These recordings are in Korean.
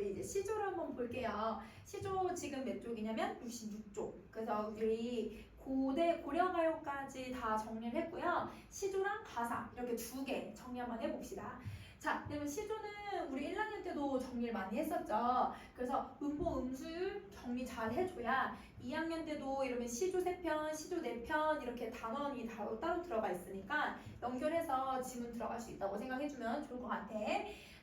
우리 이제 시조를 한번 볼게요. 시조 지금 몇 쪽이냐면 66쪽. 그래서 우리 고려가요까지 다 정리를 했고요. 시조랑 가사 이렇게 두 개 정리 한번 해봅시다. 자, 그러면 시조는 우리 1학년 때도 정리를 많이 했었죠. 그래서 음보, 음술 정리 잘 해줘야 2학년 때도 이러면 시조 3편, 시조 4편 이렇게 단원이 따로 들어가 있으니까 연결해서 지문 들어갈 수 있다고 생각해주면 좋을 것 같아.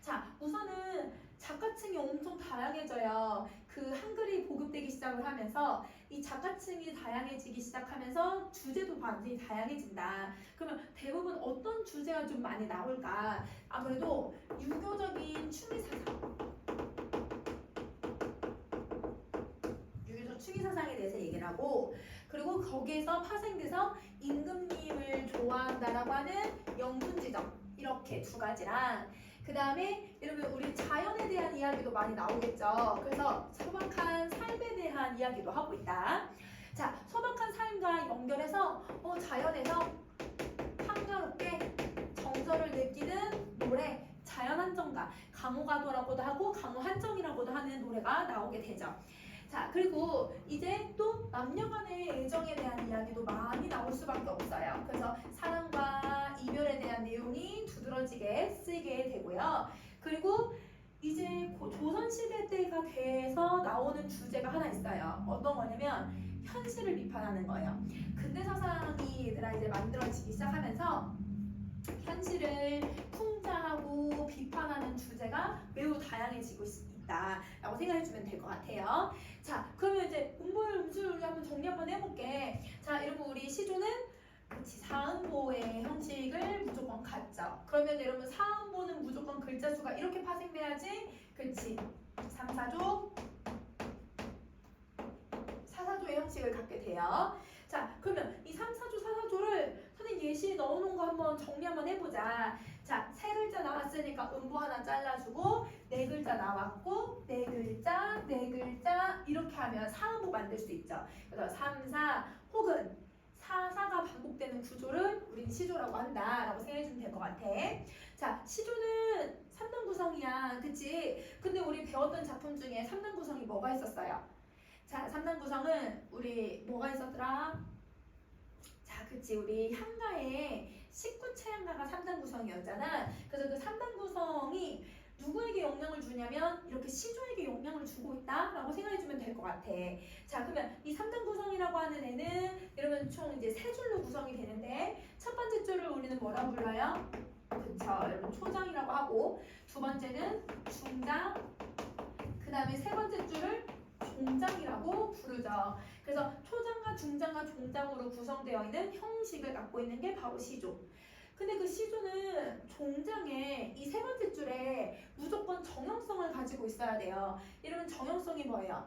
자, 우선은 작가층이 엄청 다양해져요. 그 한글이 보급되기 시작을 하면서 이 작가층이 다양해지기 시작하면서 주제도 완전히 다양해진다. 그러면 대부분 어떤 주제가 좀 많이 나올까? 아무래도 유교적인 추미사상, 유교적 추미사상에 대해서 얘기를 하고, 그리고 거기에서 파생돼서 임금님을 좋아한다라고 하는 영분지정 이렇게 두 가지랑, 그 다음에 여러분 우리 자연에 대한 이야기도 많이 나오겠죠. 그래서 소박한 삶에 대한 이야기도 하고 있다. 자, 소박한 삶과 연결해서 자연에서 한가롭게 정서를 느끼는 노래, 자연한정가, 강호가도라고도 하고 강호한정이라고도 하는 노래가 나오게 되죠. 자, 그리고 이제 또 남녀간의 애정에 대한 이야기도 많이 나올 수밖에 없어요. 그래서 사랑과 이별에 대한 내용이 두드러지게 쓰이게 되고요. 그리고 이제 조선시대 때가 돼서 나오는 주제가 하나 있어요. 어떤 거냐면 현실을 비판하는 거예요. 근대사상이 얘들아 이제 만들어지기 시작하면서 현실을 풍자하고 비판하는 주제가 매우 다양해지고 있다 라고 생각해주면 될 것 같아요. 자, 그러면 이제 음보율, 음수율 한번 정리 한번 해볼게. 자, 여러분 우리 시조는 그렇지, 사음보의 형식을 무조건 갖죠. 그러면 여러분 사음보는 무조건 글자 수가 이렇게 파생돼야지. 그렇지, 3, 4조, 4, 4조의 형식을 갖게 돼요. 자, 그러면 이 3, 4조, 4, 4조를 선생님 예시에 넣어놓은 거 한번 정리 한번 해보자. 자, 세 글자 나왔으니까 음보 하나 잘라주고, 네 글자 나왔고, 네 글자, 네 글자 이렇게 하면 사음보 만들 수 있죠. 그래서 3, 4 혹은 4, 4가 반복되는 구조를 우린 시조라고 한다라고 생각해주면 될 것 같아. 자, 시조는 3단 구성이야, 그치? 근데 우리 배웠던 작품 중에 3단 구성이 뭐가 있었어요? 자, 3단 구성은 우리 뭐가 있었더라? 자, 그치, 우리 향가에 19채 향가가 3단 구성이었잖아. 그래서 그 3단 구성이 누구에게 영향을 주냐면 이렇게 시조에게 영향을 주고 있다라고 생각해주면 될 것 같아. 자, 그러면 이 3단 구성이라고 하는 애는 여러분 총 이제 세 줄로 구성이 되는데, 첫 번째 줄을 우리는 뭐라고 불러요? 그쵸, 여러분 초장이라고 하고, 두 번째는 중장, 그 다음에 세 번째 줄을 종장이라고 부르죠. 그래서 초장과 중장과 종장으로 구성되어 있는 형식을 갖고 있는 게 바로 시조. 근데 그 시조는 종장의 이 세 번째 줄에 무조건 정형성을 가지고 있어야 돼요. 이러면 정형성이 뭐예요?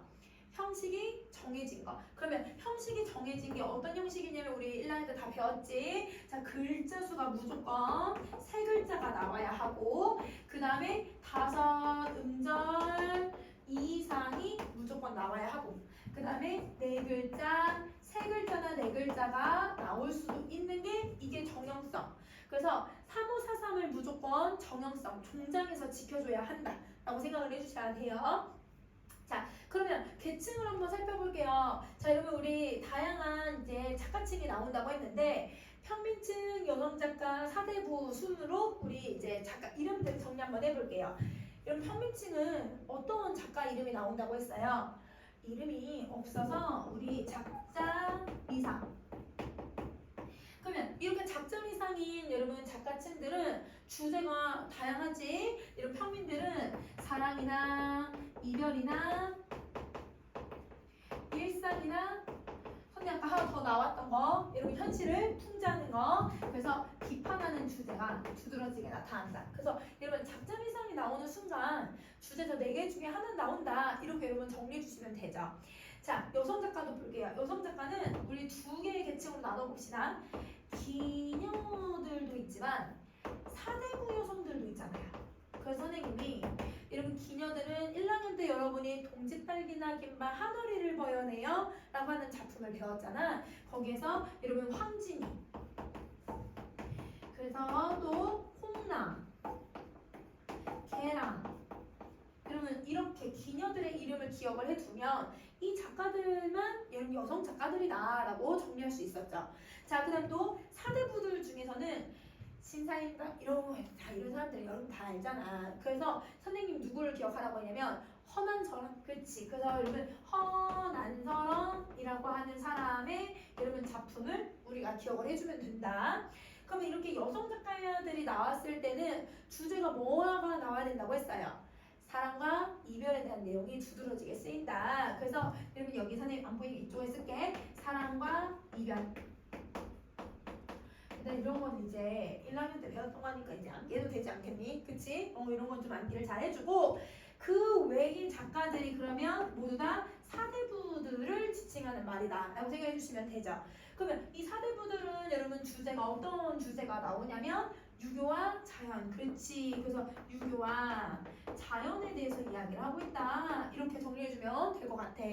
형식이 정해진 거. 그러면 형식이 정해진 게 어떤 형식이냐면 우리 1학년 때 다 배웠지. 자, 글자 수가 무조건 세 글자가 나와야 하고, 그 다음에 다섯 음절 이상이 무조건 나와야 하고, 그 다음에 네 글자, 세 글자나 네 글자가 나올 수도 있는 게 이게 정형성. 그래서 3543을 무조건 정형성, 종장에서 지켜줘야 한다 라고 생각을 해주셔야 돼요. 자, 그러면 계층을 한번 살펴볼게요. 자, 여러분 우리 다양한 이제 작가층이 나온다고 했는데, 평민층, 여성작가, 사대부 순으로 우리 이제 작가 이름들 정리 한번 해볼게요. 여러분 평민층은 어떤 작가 이름이 나온다고 했어요? 이름이 없어서 우리 작자 이상. 그러면 이렇게 작자 이상인 여러분 작가층들은 주제가 다양하지. 이런 평민들은 사랑이나 이별이나 일상이나, 선생님 아까 하나 더 나왔던 거, 여러분 현실을 풍자하는 거, 그래서 비판하는 주제가 두드러지게 나타난다. 그래서 여러분 작자 이상이 나오는 순간 주제 저 4개 중에 하나 나온다, 이렇게 여러분 정리해 주시면 되죠. 자, 여성 작가도 볼게요. 여성 작가는 우리 2개의 계층으로 나눠봅시다. 기녀들도 있지만 사대부 여성들도 있잖아요. 그래서 선생님이 여러분 기녀들은 1학년 때 여러분이 동짓딸기나 긴말 한어리를 버여내요 라고 하는 작품을 배웠잖아. 거기에서 여러분 황진이, 그래서 또 홍랑, 개랑, 여러분 이렇게 이름을 기억을 해두면 이 작가들만 여러분 여성 작가들이다라고 정리할 수 있었죠. 자, 그다음 또 사대부들 중에서는 신사임당 이런 사람들 여러분 다 알잖아. 그래서 선생님 누구를 기억하라고 했냐면 허난서람, 그렇지. 그래서 여러분 허난서람이라고 하는 사람의 여러분 작품을 우리가 기억을 해주면 된다. 그러면 이렇게 여성 작가들이 나왔을 때는 주제가 뭐가 나와야 된다고 했어요. 사랑과 이별에 대한 내용이 두드러지게 쓰인다. 그래서 여러분 여기 선생님 안 보이게 이쪽에 쓸게. 사랑과 이별. 근데 이런 건 이제 1학년 때 배웠던 거니까 이제 암기해도 되지 않겠니? 그치? 이런 건 좀 암기를 잘 해주고 그 외의 작가들이 그러면 모두 다 사대부들을 지칭하는 말이다 라고 생각해 주시면 되죠. 그러면 이 사대부들은 여러분 주제가 어떤 주제가 나오냐면 유교와 자연. 그렇지. 그래서 유교와 자연에 대해서 이야기를 하고 있다. 이렇게 정리해주면 될 것 같아.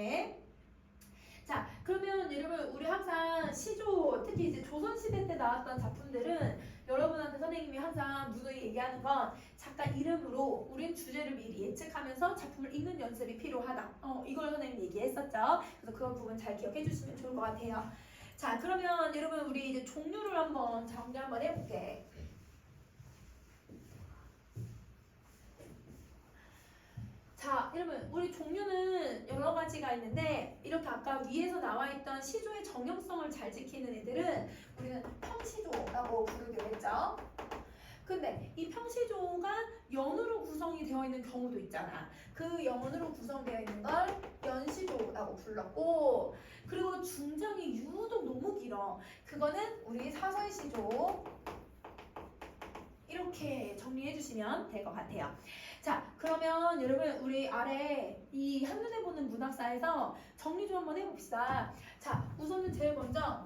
자, 그러면 여러분 우리 항상 시조, 특히 이제 조선시대 때 나왔던 작품들은 여러분한테 선생님이 항상 누누이 얘기하는 건 작가 이름으로 우린 주제를 미리 예측하면서 작품을 읽는 연습이 필요하다. 이걸 선생님 얘기했었죠. 그래서 그런 부분 잘 기억해 주시면 좋을 것 같아요. 자, 그러면 여러분 우리 이제 종류를 한번 정리 한번 해볼게. 자, 여러분 우리 종류는 여러 가지가 있는데 이렇게 아까 위에서 나와 있던 시조의 정형성을 잘 지키는 애들은 우리는 평시조라고 부르기로 했죠. 근데 이 평시조가 연으로 구성이 되어 있는 경우도 있잖아. 그 연으로 구성되어 있는 걸 연시조라고 불렀고, 그리고 중장이 유독 너무 길어. 그거는 우리 사설시조. 이렇게 정리해 주시면 될 것 같아요. 자, 그러면 여러분 우리 아래 이 한눈에 보는 문학사에서 정리 좀 한번 해봅시다. 자, 우선은 제일 먼저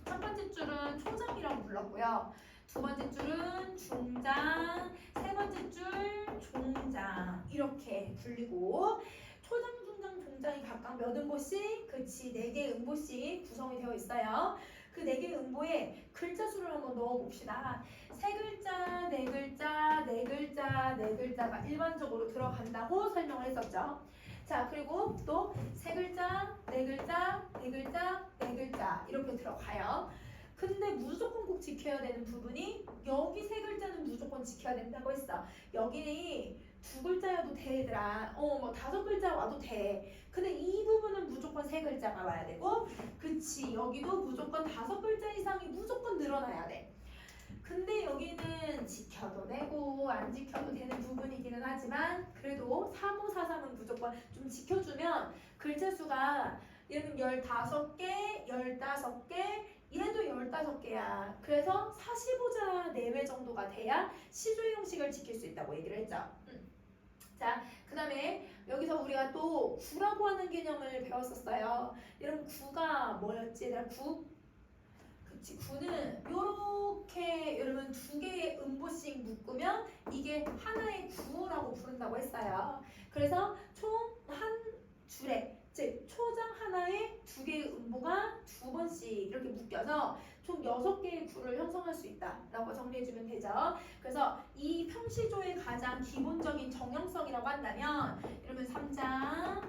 첫 번째 줄은 초장이라고 불렀고요. 두 번째 줄은 중장, 세 번째 줄 종장 이렇게 불리고 초장, 중장, 종장이 각각 몇 음보씩, 그치, 4개의 음보씩 구성이 되어 있어요. 그 4개의 음보에 글자 수를 한번 넣어봅시다. 3글자, 4글자, 4글자, 4글자가 일반적으로 들어간다고 설명을 했었죠. 자, 그리고 또 3글자, 4글자, 4글자, 4글자 이렇게 들어가요. 근데 무조건 꼭 지켜야 되는 부분이 여기 3글자는 무조건 지켜야 된다고 했어. 여기 2글자여도 돼 얘들아. 뭐 5글자 와도 돼. 근데 이 부분은 무조건 3글자가 와야 되고, 그치, 여기도 무조건 5글자 이상이 무조건 늘어나야 돼. 근데 여기는 지켜도 되고 안 지켜도 되는 부분이기는 하지만 그래도 3, 5, 4, 3은 무조건 좀 지켜주면 글자 수가 얘는 15개, 15개, 얘도 15개야. 그래서 45자 내외 정도가 돼야 시조의 형식을 지킬 수 있다고 얘기를 했죠. 자, 그 다음에 여기서 우리가 또 구라고 하는 개념을 배웠었어요. 여러분 구가 뭐였지? 얘들아 구? 그치, 구는 요렇게 여러분 2개의 음보씩 묶으면 이게 하나의 구라고 부른다고 했어요. 그래서 총 한 줄에, 즉 초장 하나에 2개의 음보가 2번씩 이렇게 묶여서 총 6개의 구를 형성할 수 있다라고 정리해주면 되죠. 그래서 이 평시조의 가장 기본적인 정형성이라고 한다면 여러분 3장,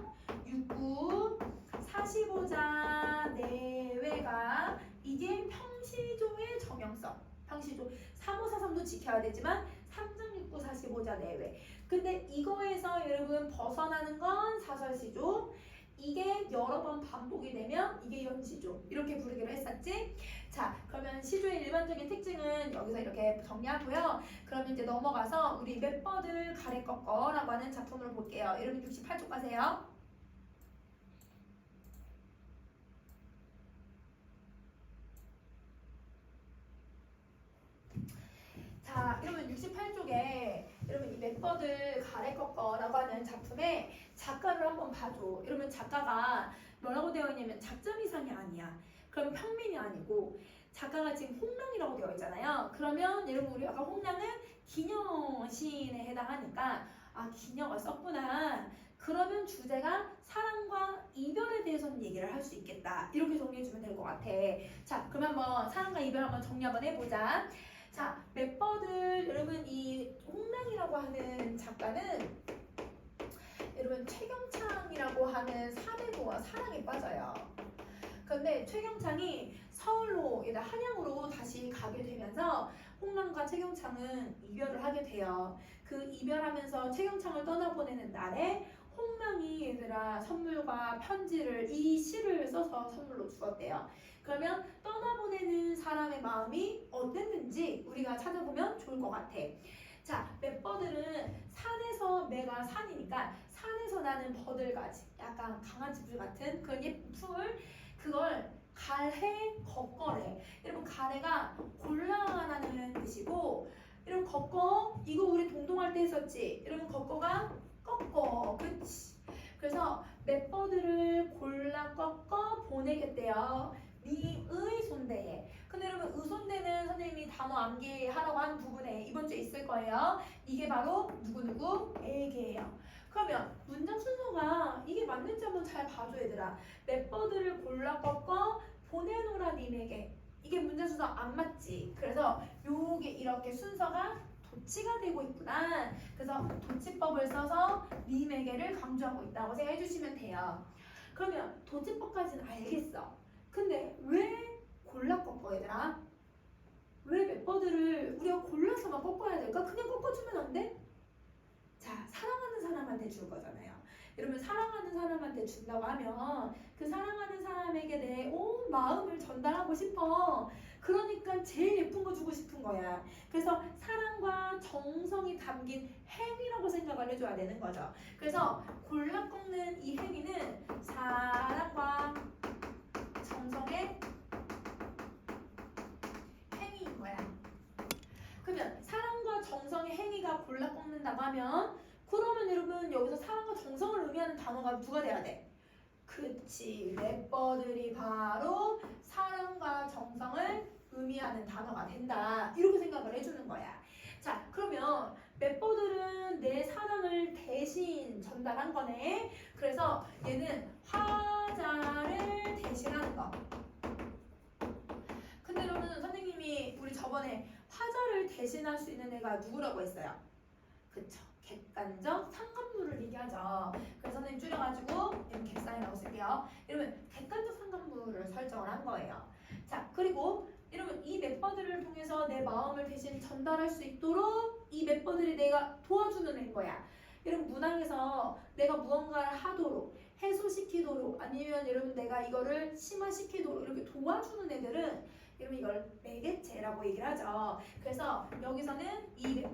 6구, 45자 내외가 이게 평시조의 정형성. 평시조 3, 5, 4, 3도 지켜야 되지만 3장, 6구, 45자 내외. 근데 이거에서 여러분 벗어나는 건 사설시조. 이게 여러 번 반복이 되면 이게 연시조. 이렇게 부르기로 했었지? 자, 그러면 시조의 일반적인 특징은 여기서 이렇게 정리하고요. 그러면 이제 넘어가서 우리 맷버들 가래 꺾어라고 하는 작품을 볼게요. 여러분 68쪽 가세요. 자, 여러분 68쪽에 여러분 이 맷버들 가래 꺾어라고 하는 작품의 작가를 한번 봐줘. 여러분 작가가 뭐라고 되어 있냐면 작점 이상이 아니야. 그럼 평민이 아니고 작가가 지금 홍랑이라고 되어 있잖아요. 그러면 여러분 우리 아까 홍랑은 기녀 시인에 해당하니까 아 기녀가 썼구나. 그러면 주제가 사랑과 이별에 대해서는 얘기를 할 수 있겠다. 이렇게 정리해주면 될 것 같아. 자, 그럼 한번 사랑과 이별 한번 정리 한번 해보자. 자, 맷버들 여러분 이 홍랑이라고 하는 작가는 여러분 최경창 하는 사대고와 사랑에 빠져요. 근데 최경창이 서울로 한양으로 다시 가게 되면서 홍남과 최경창은 이별을 하게 돼요. 그 이별하면서 최경창을 떠나보내는 날에 홍남이 얘들아 선물과 편지를 이 시를 써서 선물로 주었대요. 그러면 떠나보내는 사람의 마음이 어땠는지 우리가 찾아보면 좋을 것 같아. 자, 맵버들은 산에서 매가 산이니까 산에서 나는 버들가지, 약간 강아지불 같은 그런 예쁜 풀, 그걸 갈해 걷거래. 여러분 가래가 골라나는 뜻이고, 여러분 걷거 이거 우리 동동할 때 했었지. 여러분 걷거가 꺾어, 그치? 그래서 맵버들을 골라 꺾어 보내겠대요. 님의 손대에. 근데 여러분 의손대는 선생님이 단어 암기하라고 한 부분에 이번 주에 있을 거예요. 이게 바로 누구누구에게예요. 그러면 문장 순서가 이게 맞는지 한번 잘 봐줘 얘들아. 맵버들을 골라 꺾어 보내노라 님에게. 이게 문장 순서 안 맞지? 그래서 요게 이렇게 순서가 도치가 되고 있구나. 그래서 도치법을 써서 님에게를 강조하고 있다고 생각해 주시면 돼요. 그러면 도치법까지는 알겠어. 근데 왜 골라 꺾어 얘들아? 왜 멤버들을 우리가 골라서만 꺾어야 될까? 그냥 꺾어주면 안 돼? 자, 사랑하는 사람한테 줄 거잖아요. 여러분 사랑하는 사람한테 준다고 하면 그 사랑하는 사람에게 내 온 마음을 전달하고 싶어. 그러니까 제일 예쁜 거 주고 싶은 거야. 그래서 사랑과 정성이 담긴 행위라고 생각을 해줘야 되는 거죠. 그래서 골라 꺾는 이 행위는 사랑과 정성의 행위인 거야. 그러면 사랑과 정성의 행위가 골라 꺾는다고 하면 그러면 여러분 여기서 사랑과 정성을 의미하는 단어가 누가 돼야 돼? 그치, 래퍼들이 바로 사랑과 정성을 의미하는 단어가 된다. 이렇게 생각을 해주는 거야. 자, 그러면 래퍼들은 내 사랑을 대신 전달한 거네. 그래서 얘는 화자를 대신하는 거. 근데 여러분 선생님이 우리 저번에 화자를 대신할 수 있는 애가 누구라고 했어요? 그쵸, 객관적 상관물을 얘기하죠. 그래서 선생님 줄여가지고 여기 객상이라고 쓸게요. 여러분 객관적 상관물을 설정을 한 거예요. 자, 그리고 여러분 이 멤버들을 통해서 내 마음을 대신 전달할 수 있도록 이 멤버들이 내가 도와주는 애인 거야. 여러분 문항에서 내가 무언가를 하도록 해소시키도록 아니면 여러분 내가 이거를 심화시키도록 이렇게 도와주는 애들은 여러분 이걸 매개체라고 얘기를 하죠. 그래서 여기서는 이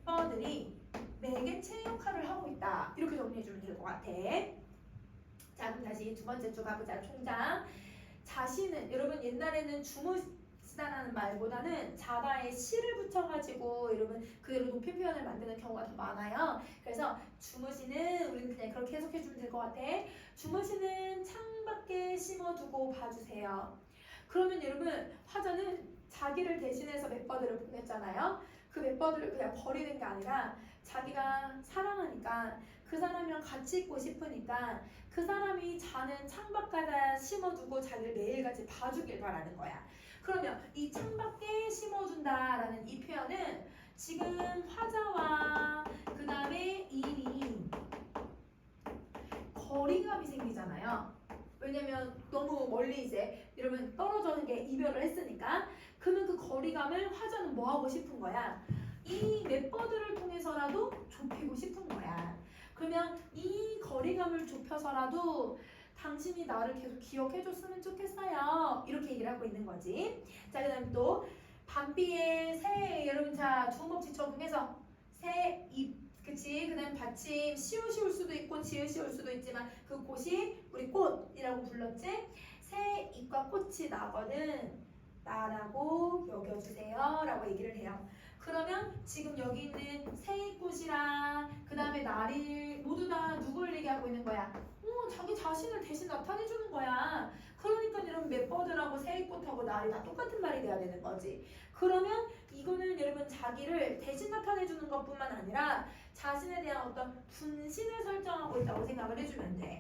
멤버들이 매개체 역할을 하고 있다. 이렇게 정리해주면 될 것 같아. 자, 그럼 다시 두 번째 줄 가보자. 총장. 자신은 여러분 옛날에는 주무시다라는 말보다는 자다에 시를 붙여가지고 여러분 그대로 높이 표현을 만드는 경우가 더 많아요. 그래서 주무시는 우리는 그냥 그렇게 해석해주면 될 것 같아. 주무시는 창밖에 심어두고 봐주세요. 그러면 여러분 화자는 자기를 대신해서 멤버들을 보냈잖아요. 그 멤버들을 그냥 버리는 게 아니라 자기가 사랑하니까 그 사람이랑 같이 있고 싶으니까 그 사람이 자는 창밖에다 심어두고 자기를 매일같이 봐주길 바라는 거야. 그러면 이 창밖에 심어준다라는 이 표현은 지금 화자와 그 다음에 이미 거리감이 생기잖아요. 왜냐면 너무 멀리 이제 여러분 떨어져는 게 이별을 했으니까. 그러면 그 거리감을 화자는 뭐 하고 싶은 거야? 이 멤버들을 통해서라도 좁히고 싶은 거야. 그러면 이 거리감을 좁혀서라도 당신이 나를 계속 기억해줬으면 좋겠어요. 이렇게 얘기를 하고 있는 거지. 자, 그 다음에 또 반비의 새. 여러분 자 주어법칙 적용해서 새, 잎, 그치? 그 다음 받침 시옷이 올 수도 있고 지읒이 올 수도 있지만 그 꽃이 우리 꽃이라고 불렀지? 새 잎과 꽃이 나거든 나라고 여겨주세요 라고 얘기를 해요. 그러면 지금 여기 있는 새꽃이랑 그 다음에 날이 모두 다 누굴 얘기하고 있는 거야? 자기 자신을 대신 나타내주는 거야. 그러니까 여러분 멤버들하고 새꽃하고 날이 다 똑같은 말이 돼야 되는 거지. 그러면 이거는 여러분 자기를 대신 나타내주는 것뿐만 아니라 자신에 대한 어떤 분신을 설정하고 있다고 생각을 해주면 돼.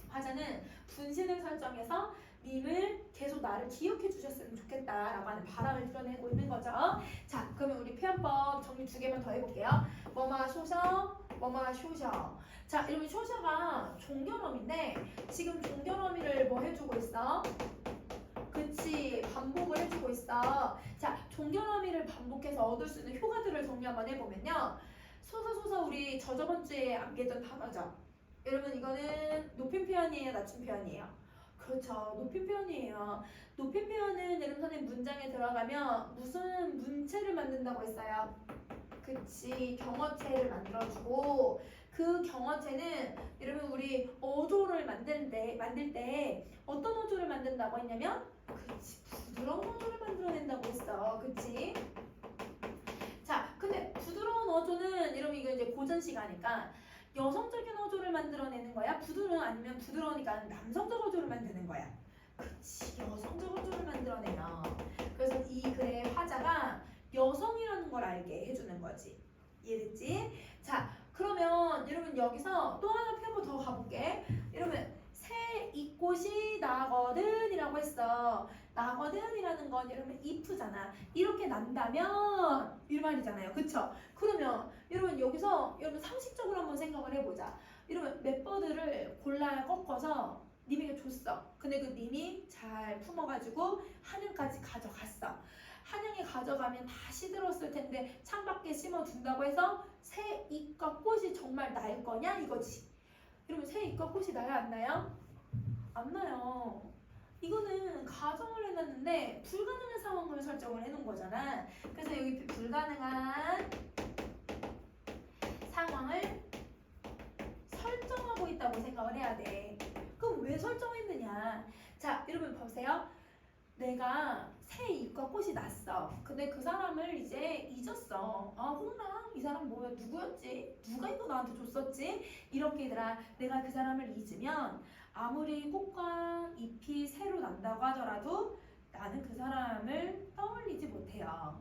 화자는 분신을 설정해서 님을 계속 나를 기억해 주셨으면 좋겠다라고 하는 바람을 드러내고 있는 거죠. 자, 그러면 우리 표현법 정리 2개만 더 해볼게요. 뭐뭐하소서 뭐뭐 쇼셔. 자, 이러면 쇼셔가 종결어미인데 지금 종결어미를 뭐 해주고 있어? 그치, 반복을 해주고 있어. 자, 종결어미를 반복해서 얻을 수 있는 효과들을 정리 한번 해보면요. 소사소사 우리 저저번 주에 암기했던 단어죠. 여러분 이거는 높임 표현이에요, 낮춤 표현이에요? 그렇죠, 높임 표현이에요. 높임 표현은 여러분 선생님 문장에 들어가면 무슨 문체를 만든다고 했어요? 그치, 경어체를 만들어주고 그 경어체는 여러분 우리 어조를 만들 때 어떤 어조를 만든다고 했냐면 그치, 부드러운 어조를 만들어낸다고 했어. 그치? 자, 근데 부드러운 어조는 여러분 이거 이제 고전시가니까 여성적인 어조를 만들어내는 거야? 아니면 부드러우니까 남성적 어조를 만드는 거야? 그치, 여성적 어조를 만들어내요. 그래서 이 글의 화자가 여성이라는 걸 알게 해주는 거지. 이해됐지? 자, 그러면 여러분 여기서 또 하나 표현 더 가볼게. 여러분 새 이꽃이 나거든 이라고 했어. 나거든 이라는 건 여러분 if잖아. 이렇게 난다면 이 말이잖아요. 그쵸? 그러면 여러분 여기서 여러분 상식적으로 한번 생각을 해보자. 여러분 맷버드를 골라 꺾어서 님에게 줬어. 근데 그 님이 잘 품어가지고 한양까지 가져갔어. 한양에 가져가면 다 시들었을 텐데 창밖에 심어둔다고 해서 새 잎과 꽃이 정말 날 거냐 이거지. 여러분 새 잎과 꽃이 나요 안 나요? 안 나요. 이거는 가정을 해놨는데 불가능한 상황을 설정을 해놓은 거잖아. 그래서 여기 불가능한 상황을 설정하고 있다고 생각을 해야 돼. 그럼 왜 설정했느냐? 자, 여러분 보세요. 내가 새 잎과 꽃이 났어. 근데 그 사람을 이제 잊었어. 아, 홍랑 이 사람 뭐야? 누구였지? 누가 이거 나한테 줬었지? 이렇게 얘들아, 내가 그 사람을 잊으면 아무리 꽃과 잎이 새로 난다고 하더라도 나는 그 사람을 떠올리지 못해요.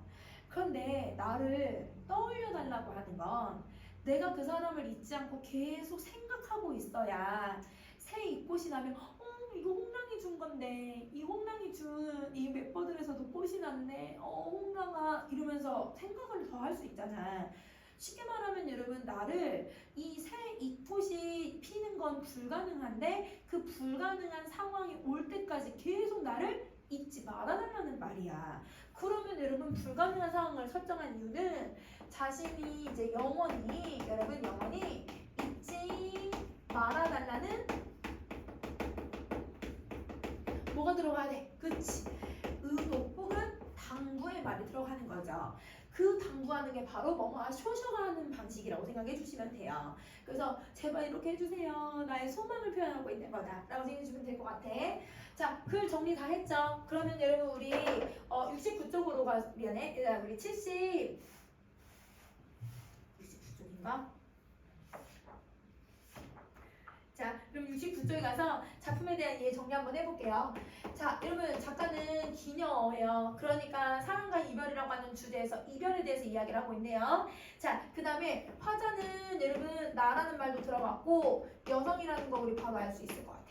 그런데 나를 떠올려 달라고 하는 건 내가 그 사람을 잊지 않고 계속 생각하고 있어야 새 잎꽃이 나면 이거 홍랑이 준 건데 이 홍랑이 준 이 맷버들에서도 꽃이 났네. 홍랑아 이러면서 생각을 더 할 수 있잖아. 쉽게 말하면 여러분 나를 이 새 잎꽃이 피는 건 불가능한데 그 불가능한 상황이 올 때까지 계속 나를 잊지 말아달라는 말이야. 그러면 여러분 불가능한 상황을 설정한 이유는 자신이 이제 영원히 잊지 말아달라는 뭐가 들어가야 돼? 그치? 의도 혹은 당부의 말이 들어가는 거죠. 그 당부하는 게 바로 뭐뭐 쇼셔가 하는 방식이라고 생각해 주시면 돼요. 그래서 제발 이렇게 해주세요. 나의 소망을 표현하고 있는 거다 라고 생각해 주시면 될 것 같아. 자, 글 정리 다 했죠? 그러면 여러분 우리 69쪽으로 미안해. 우리 69쪽인가? 자, 그럼 69쪽에 가서 작품에 대한 이해 정리 한번 해볼게요. 자, 여러분 작가는 기녀예요. 그러니까 사랑과 이별이라고 하는 주제에서 이별에 대해서 이야기를 하고 있네요. 자, 그 다음에 화자는 여러분 나라는 말도 들어갔고 여성이라는 거 우리 바로 알 수 있을 것 같아.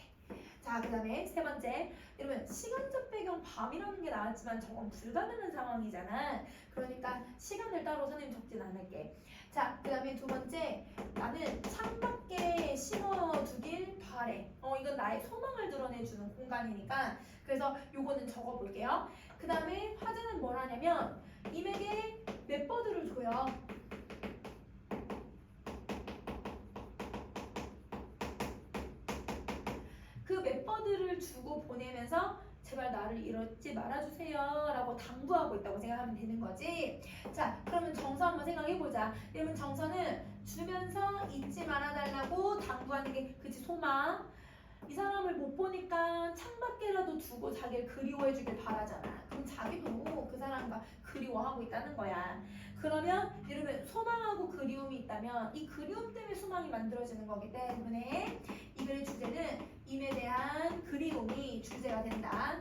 자, 그 다음에 세 번째, 여러분 시간적 배경 밤이라는 게 나왔지만 저건 불가능한 상황이잖아. 그러니까 시간을 따로 선생님 적진 않을게. 자, 그 다음에 두 번째, 나는 창밖에 심어두길 바래. 이건 나의 소망을 드러내주는 공간이니까 그래서 요거는 적어볼게요. 그 다음에 화자는 뭘 하냐면 임에게 맷버드를 줘요. 그 맷버드를 주고 보내면서 제발 나를 잃지 말아주세요 라고 당부하고 있다고 생각하면 되는 거지. 자, 그러면 정서 한번 생각해보자. 여러분 정서는 주면서 잊지 말아달라고 당부하는 게 그치 소망. 이 사람을 못 보니까 창밖에라도 두고 자기를 그리워해주길 바라잖아. 그럼 자기도 그 사람과 그리워하고 있다는 거야. 그러면 여러분 소망하고 그리움이 있다면 이 그리움 때문에 소망이 만들어지는 거기 때문에 이 글의 주제는 임에 대한 그리움이 주제가 된다.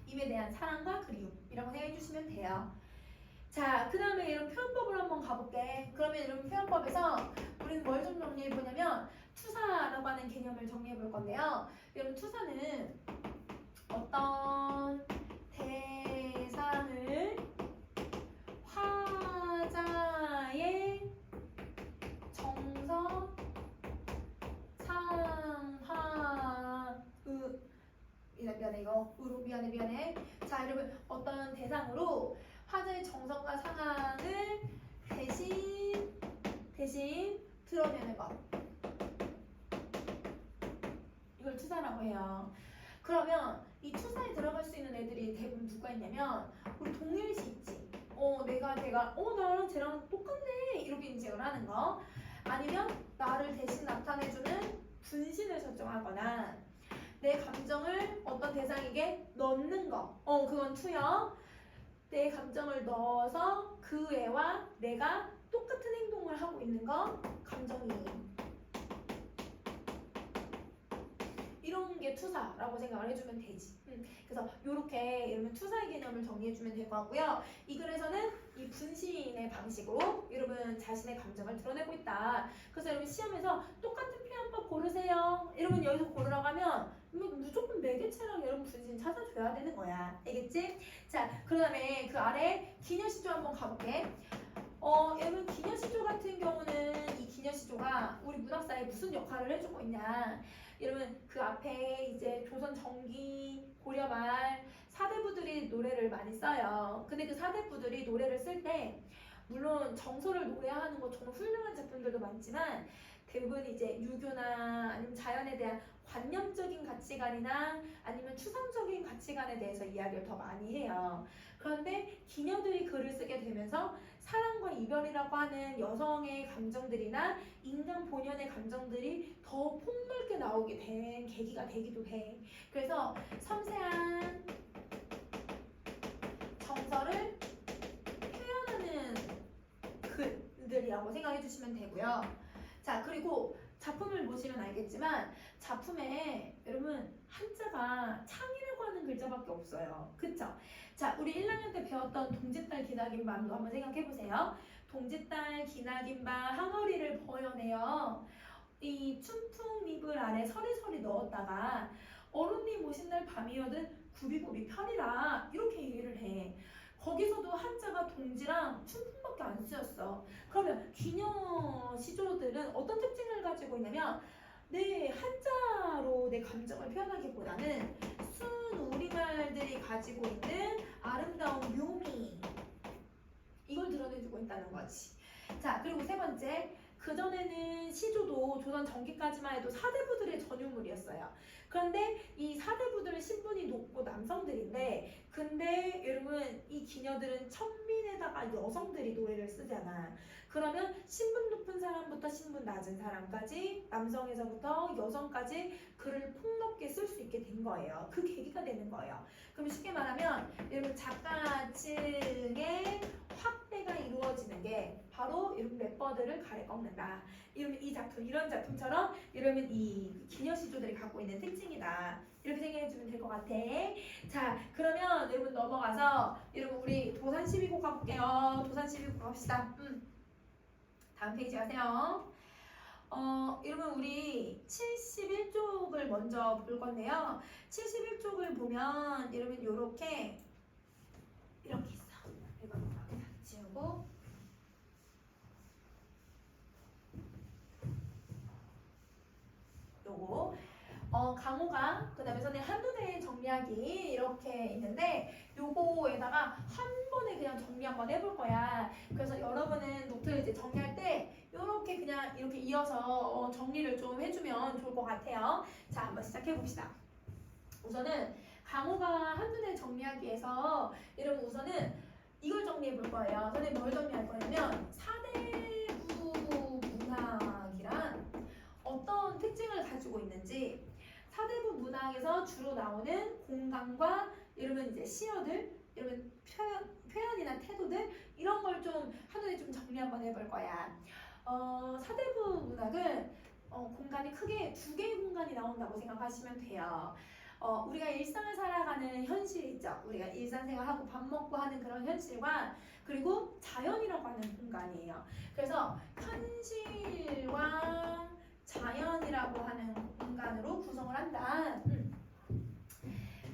임에 대한 사랑과 그리움이라고 생각해 주시면 돼요. 자, 그 다음에 이런 표현법을 한번 가볼게. 그러면 이런 표현법에서 우리는 뭘 좀 정리해 보냐면 투사라고 하는 개념을 정리해 볼 건데요. 여러분 투사는 어떤 대상을 화자의 미안해. 자, 여러분 어떤 대상으로 화자의 정성과 상황을 대신 드러내는 것. 이걸 투사라고 해요. 그러면 이 투사에 들어갈 수 있는 애들이 대부분 누가 있냐면 우리 동일시 있지. 걔가 나랑 쟤랑 똑같네 이렇게 인식을 하는 거. 아니면 나를 대신 나타내주는 분신을 설정하거나 내 감정을 어떤 대상에게 넣는 거. 그건 투요. 내 감정을 넣어서 그 애와 내가 똑같은 행동을 하고 있는 거 감정이임. 이런 게 투사라고 생각을 해주면 되지. 그래서 이렇게 여러분 투사의 개념을 정리해주면 될 것 같고요. 이 글에서는 이 분신의 방식으로 여러분 자신의 감정을 드러내고 있다. 그래서 여러분 시험에서 똑같은 표현법 고르세요. 여러분 여기서 고르라고 하면 무조건 매개체랑 여러분 분신 찾아줘야 되는 거야. 알겠지? 자, 그 다음에 그 아래 기녀시조 한번 가볼게. 여러분 기녀시조 같은 경우는 이 기녀시조가 우리 문학사에 무슨 역할을 해주고 있냐. 여러분 그 앞에 이제 조선 전기 고려 말 사대부들이 노래를 많이 써요. 근데 그 사대부들이 노래를 쓸 때 물론 정서를 노래하는 것처럼 훌륭한 작품들도 많지만 대부분 이제 유교나 아니면 자연에 대한 관념적인 가치관이나 아니면 추상적인 가치관에 대해서 이야기를 더 많이 해요. 그런데 기녀들이 글을 쓰게 되면서 사랑과 이별이라고 하는 여성의 감정들이나 인간 본연의 감정들이 더 폭넓게 나오게 된 계기가 되기도 해. 그래서 섬세한 정서를 표현하는 글들이라고 생각해 주시면 되고요. 자, 그리고 작품을 보시면 알겠지만 작품에 여러분 한자가 창이라고 하는 글자밖에 없어요. 그쵸? 자, 우리 1학년 때 배웠던 동짓달 기나긴 밤도 한번 생각해 보세요. 동짓달 기나긴 밤 항어리를 버여내요. 이 춘풍잎을 안에 서리서리 넣었다가 어른님 오신 날 밤이어든 굽이굽이 펴리라 이렇게 얘기를 해. 거기서도 한자가 동지랑 춘풍밖에 안 쓰였어. 그러면 기녀 시조들은 어떤 특징을 가지고 있냐면 내 한자로 내 감정을 표현하기보다는 순 우리말들이 가지고 있는 아름다운 묘미 이걸 드러내주고 있다는 거지. 자, 그리고 세 번째, 그전에는 시조도 조선 전기까지만 해도 사대부들의 전유물이었어요. 그런데 이 사대부들은 신분이 높고 남성들인데 근데 여러분 이 기녀들은 천민에다가 여성들이 노래를 쓰잖아. 그러면 신분 높은 사람부터 신분 낮은 사람까지 남성에서부터 여성까지 글을 폭넓게 쓸 수 있게 된 거예요. 그 계기가 되는 거예요. 그럼 쉽게 말하면 여러분 작가층의 확대가 이루어지는 게 바로 이런 래퍼들을 가래 꺾는다. 이러면 이 작품, 이런 작품처럼 이러면 이 기녀시조들이 갖고 있는 특징이다. 이렇게 생각해주면 될 것 같아. 자, 그러면 여러분 넘어가서 여러분 우리 도산 12곡 가볼게요. 도산 12곡 갑시다. 다음 페이지 가세요. 여러분 우리 71쪽을 먼저 볼 건데요. 71쪽을 보면 여러분 이렇게 있어. 이거 이렇게 다 지우고 요거 강호가 그 다음에 선생님 한눈에 정리하기 이렇게 있는데 요거에다가 한 번에 그냥 정리 한번 해볼 거야. 그래서 여러분은 노트를 이제 정리할 때 요렇게 그냥 이렇게 이어서 정리를 좀 해주면 좋을 것 같아요. 자, 한번 시작해 봅시다. 우선은 강호가 한눈에 정리하기에서 여러분 우선은 이걸 정리해 볼 거예요. 선생님 뭘 정리할 거냐면 사대부 문학이란 어떤 특징을 가지고 있는지, 사대부 문학에서 주로 나오는 공간과 여러분 이제 시어들, 여러분 표현이나 태도들 이런 걸 좀 한눈에 좀 정리 한번 해볼 거야. 사대부 문학은 공간이 크게 두 개의 공간이 나온다고 생각하시면 돼요. 우리가 일상을 살아가는 현실 있죠. 우리가 일상생활하고 밥 먹고 하는 그런 현실과 그리고 자연이라고 하는 공간이에요. 그래서 현실과 자연이라고 하는 공간으로 구성을 한다.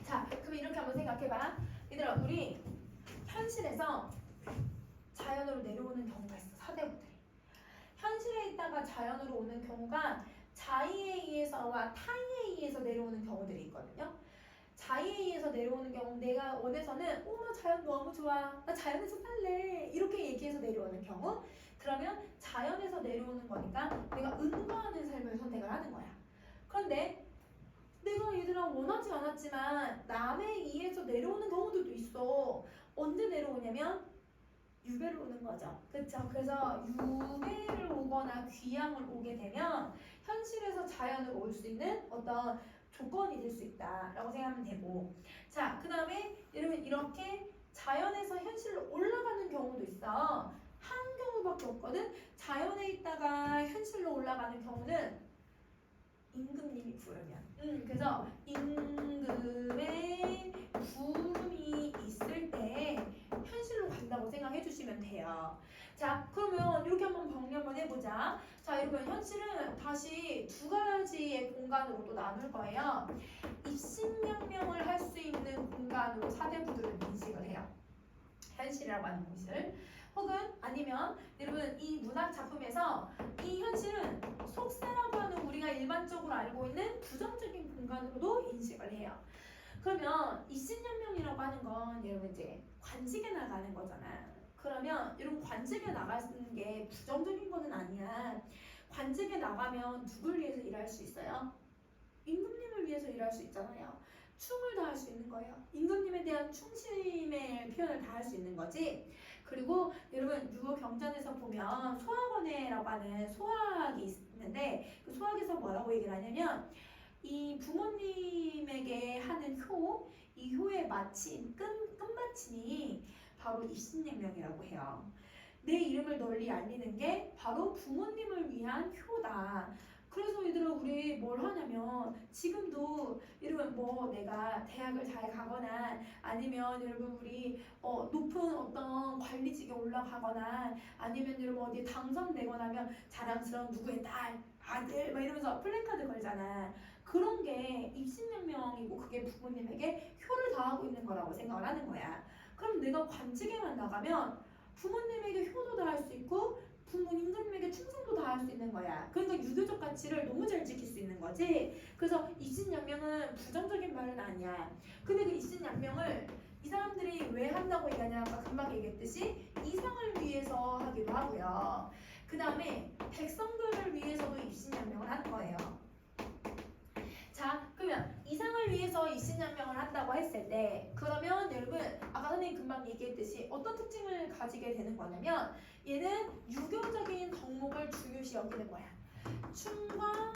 자, 그럼 이렇게 한번 생각해봐. 얘들아, 우리 현실에서 자연으로 내려오는 경우가 있어. 사대부들이. 현실에 있다가 자연으로 오는 경우가 자의에 의해서와 타의에 의해서 내려오는 경우들이 있거든요. 자의에서 내려오는 경우 내가 원해서는 나 자연 너무 좋아. 나 자연에서 살래. 이렇게 얘기해서 내려오는 경우 그러면 자연에서 내려오는 거니까 내가 은과하는 삶을 선택을 하는 거야. 그런데 내가 얘들아 원하지 않았지만 남에 의해서 내려오는 경우들도 있어. 언제 내려오냐면 유배로 오는 거죠. 그렇죠? 그래서 유배를 오거나 귀향을 오게 되면 현실에서 자연으로 올 수 있는 어떤 조건이 될 수 있다라고 생각하면 되고, 자, 그 다음에 여러분 이렇게 자연에서 현실로 올라가는 경우도 있어. 한 경우밖에 없거든. 자연에 있다가 현실로 올라가는 경우는 임금님이 부르면. 그래서 임금의 부름이 있을 때 현실로 간다고 생각해 주시면 돼요. 자, 그러면 이렇게 한번 정리 한번 해보자. 자, 여러분 현실은 다시 두 가지의 공간으로 또 나눌 거예요. 입신양명을 할 수 있는 공간으로 사대부들은 인식을 해요. 현실이라고 하는 것을. 혹은 아니면 여러분 이 문학 작품에서 이 현실은 속세라고 하는 우리가 일반적으로 알고 있는 부정적인 공간으로도 인식을 해요. 그러면 입신양명이라고 하는 건 여러분 이제 관직에 나가는 거잖아. 그러면 여러분 관직에 나가는 게 부정적인 거는 아니야. 관직에 나가면 누굴 위해서 일할 수 있어요? 임금님을 위해서 일할 수 있잖아요. 충을 다할 수 있는 거예요. 임금님에 대한 충심의 표현을 다할 수 있는 거지. 그리고 여러분 유교 경전에서 보면 소학원회라고 하는 소학이 있는데 그 소학에서 뭐라고 얘기를 하냐면 이 부모님에게 하는 효, 이 효의 마침, 끝마침이 바로 입신양명이라고 해요. 내 이름을 널리 알리는 게 바로 부모님을 위한 효다. 그래서 얘들아 우리 뭘 하냐면 지금도 여러분 뭐 내가 대학을 잘 가거나 아니면 여러분 우리 높은 어떤 관리직에 올라가거나 아니면 여러분 어디 당선되거나 하면 자랑스러운 누구의 딸, 아들 막 이러면서 플래카드 걸잖아. 그런 게 입신양명이고 그게 부모님에게 효를 다하고 있는 거라고 생각을 하는 거야. 그럼 내가 관직에만 나가면 부모님에게 효도 다할 수 있고 임금님에게 충성도 다할 수 있는 거야. 그러니까 유교적 가치를 너무 잘 지킬 수 있는 거지. 그래서 입신양명은 부정적인 말은 아니야. 근데 그 입신양명을 이 사람들이 왜 한다고 얘기하냐 아까 금방 얘기했듯이 이상을 위해서 하기도 하고요. 그 다음에 백성들을 위해서도 입신양명을 하는 거예요. 자, 그러면 이상을 위해서 입신양명을 한다고 했을 때 그러면 여러분 아까 선생님 금방 얘기했듯이 어떤 특징을 가지게 되는 거냐면 얘는 유교적인 덕목을 중요시 여기는 거야. 충과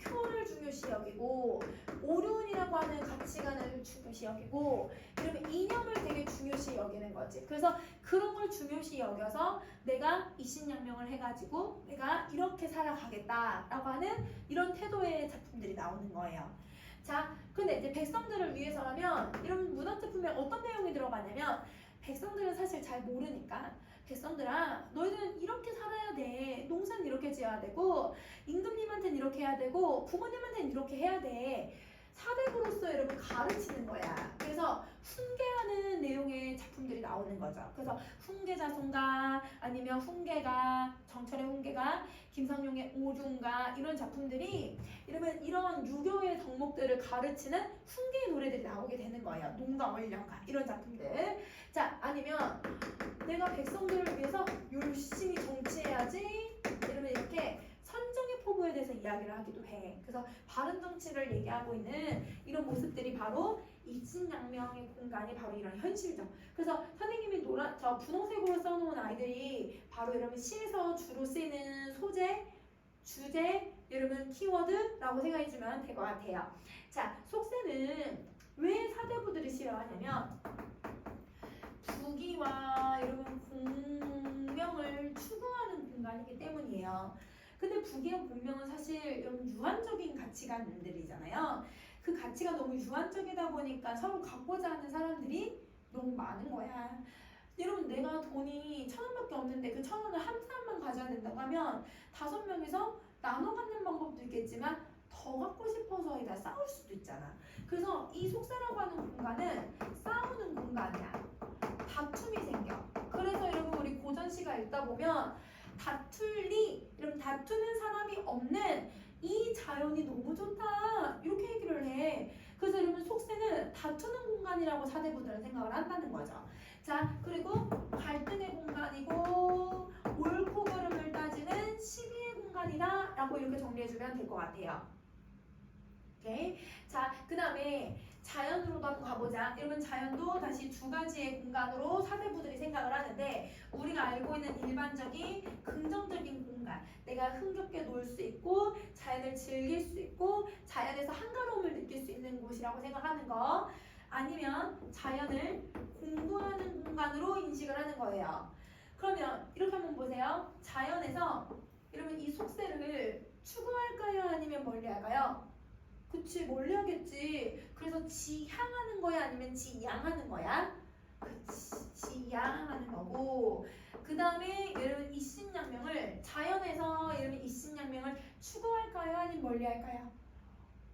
효를 중요시 여기고 오륜이라고 하는 가치관을 중요시 여기고 이러면 이념을 되게 중요시 여기는 거지. 그래서 그런 걸 중요시 여겨서 내가 입신양명을 해가지고 내가 이렇게 살아가겠다라고 하는 이런 태도의 작품들이 나오는 거예요. 자, 근데 이제 백성들을 위해서라면 이런 문학 작품에 어떤 내용이 들어가냐면 백성들은 사실 잘 모르니까 백성들아 너희들은 이렇게 살아야 돼. 농사는 이렇게 지어야 되고 임금님한테는 이렇게 해야 되고 부모님한테는 이렇게 해야 돼. 사대부로서 여러분 가르치는 거야. 그래서 훈계하는 내용의 작품들이 나오는 거죠. 그래서 훈계자손가 아니면 훈계가 정철의 훈계가 김상용의 오중가 이런 작품들이 이러면 이런 유교의 덕목들을 가르치는 훈계의 노래들이 나오게 되는 거예요. 농가 월령가 이런 작품들. 자 아니면 내가 백성들을 위해서 열심히 정치해야지 이러면 이렇게 선정의 포부에 대해서 이야기를 하기도 해. 그래서 바른 정치를 얘기하고 있는 이런 모습들이 바로 입신양명의 공간이 바로 이런 현실적. 그래서 선생님이 저 분홍색으로 써놓은 아이들이 바로 여러분 시에서 주로 쓰이는 소재, 주제, 여러분 키워드라고 생각해주면 될 것 같아요. 자, 속세는 왜 사대부들이 싫어하냐면 부귀와 여러분 공명을 추구하는 공간이기 때문이에요. 근데 부귀와 공명은 사실 여러분 유한적인 가치관들이잖아요. 그 가치가 너무 유한적이다 보니까 서로 갖고자 하는 사람들이 너무 많은 거야. 여러분 내가 돈이 1,000원밖에 없는데 그 1,000원을 한 사람만 가져야 된다고 하면 5명이서 나눠 갖는 방법도 있겠지만 더 갖고 싶어서 다 싸울 수도 있잖아. 그래서 이 속세라고 하는 공간은 싸우는 공간이야. 다툼이 생겨. 그래서 여러분 우리 고전시가 읽다 보면 여러분 다투는 사람이 없는 이 자연이 너무 좋다 이렇게 얘기를 해. 그래서 여러분 속세는 이거는 다투는 공간이라고 사대부들은 생각을 한다는 거죠. 자, 그리고 갈등의 공간이고 옳고 그름을 따지는 시비의 공간이다 라고 이렇게 정리해주면 될 것 같아요. 오케이. 자, 그 다음에 자연으로도 한번 가보자. 여러분 자연도 다시 두 가지의 공간으로 사대부들이 생각을 하는데 우리가 알고 있는 일반적인 긍정적인 공간, 내가 흥겹게 놀 수 있고 자연을 즐길 수 있고 자연에서 한가로움을 느낄 수 있는 곳이라고 생각하는 거, 아니면 자연을 공부하는 공간으로 인식을 하는 거예요. 그러면 이렇게 한번 보세요. 자연에서 여러분 이 속세를 추구할까요? 아니면 멀리할까요? 그치, 멀리 하겠지. 그래서 지향하는 거야? 아니면 지양하는 거야? 그치, 지양하는 거고. 그 다음에 여러분 이신양명을 자연에서 여러분 이신양명을 추구할까요? 아니면 멀리 할까요?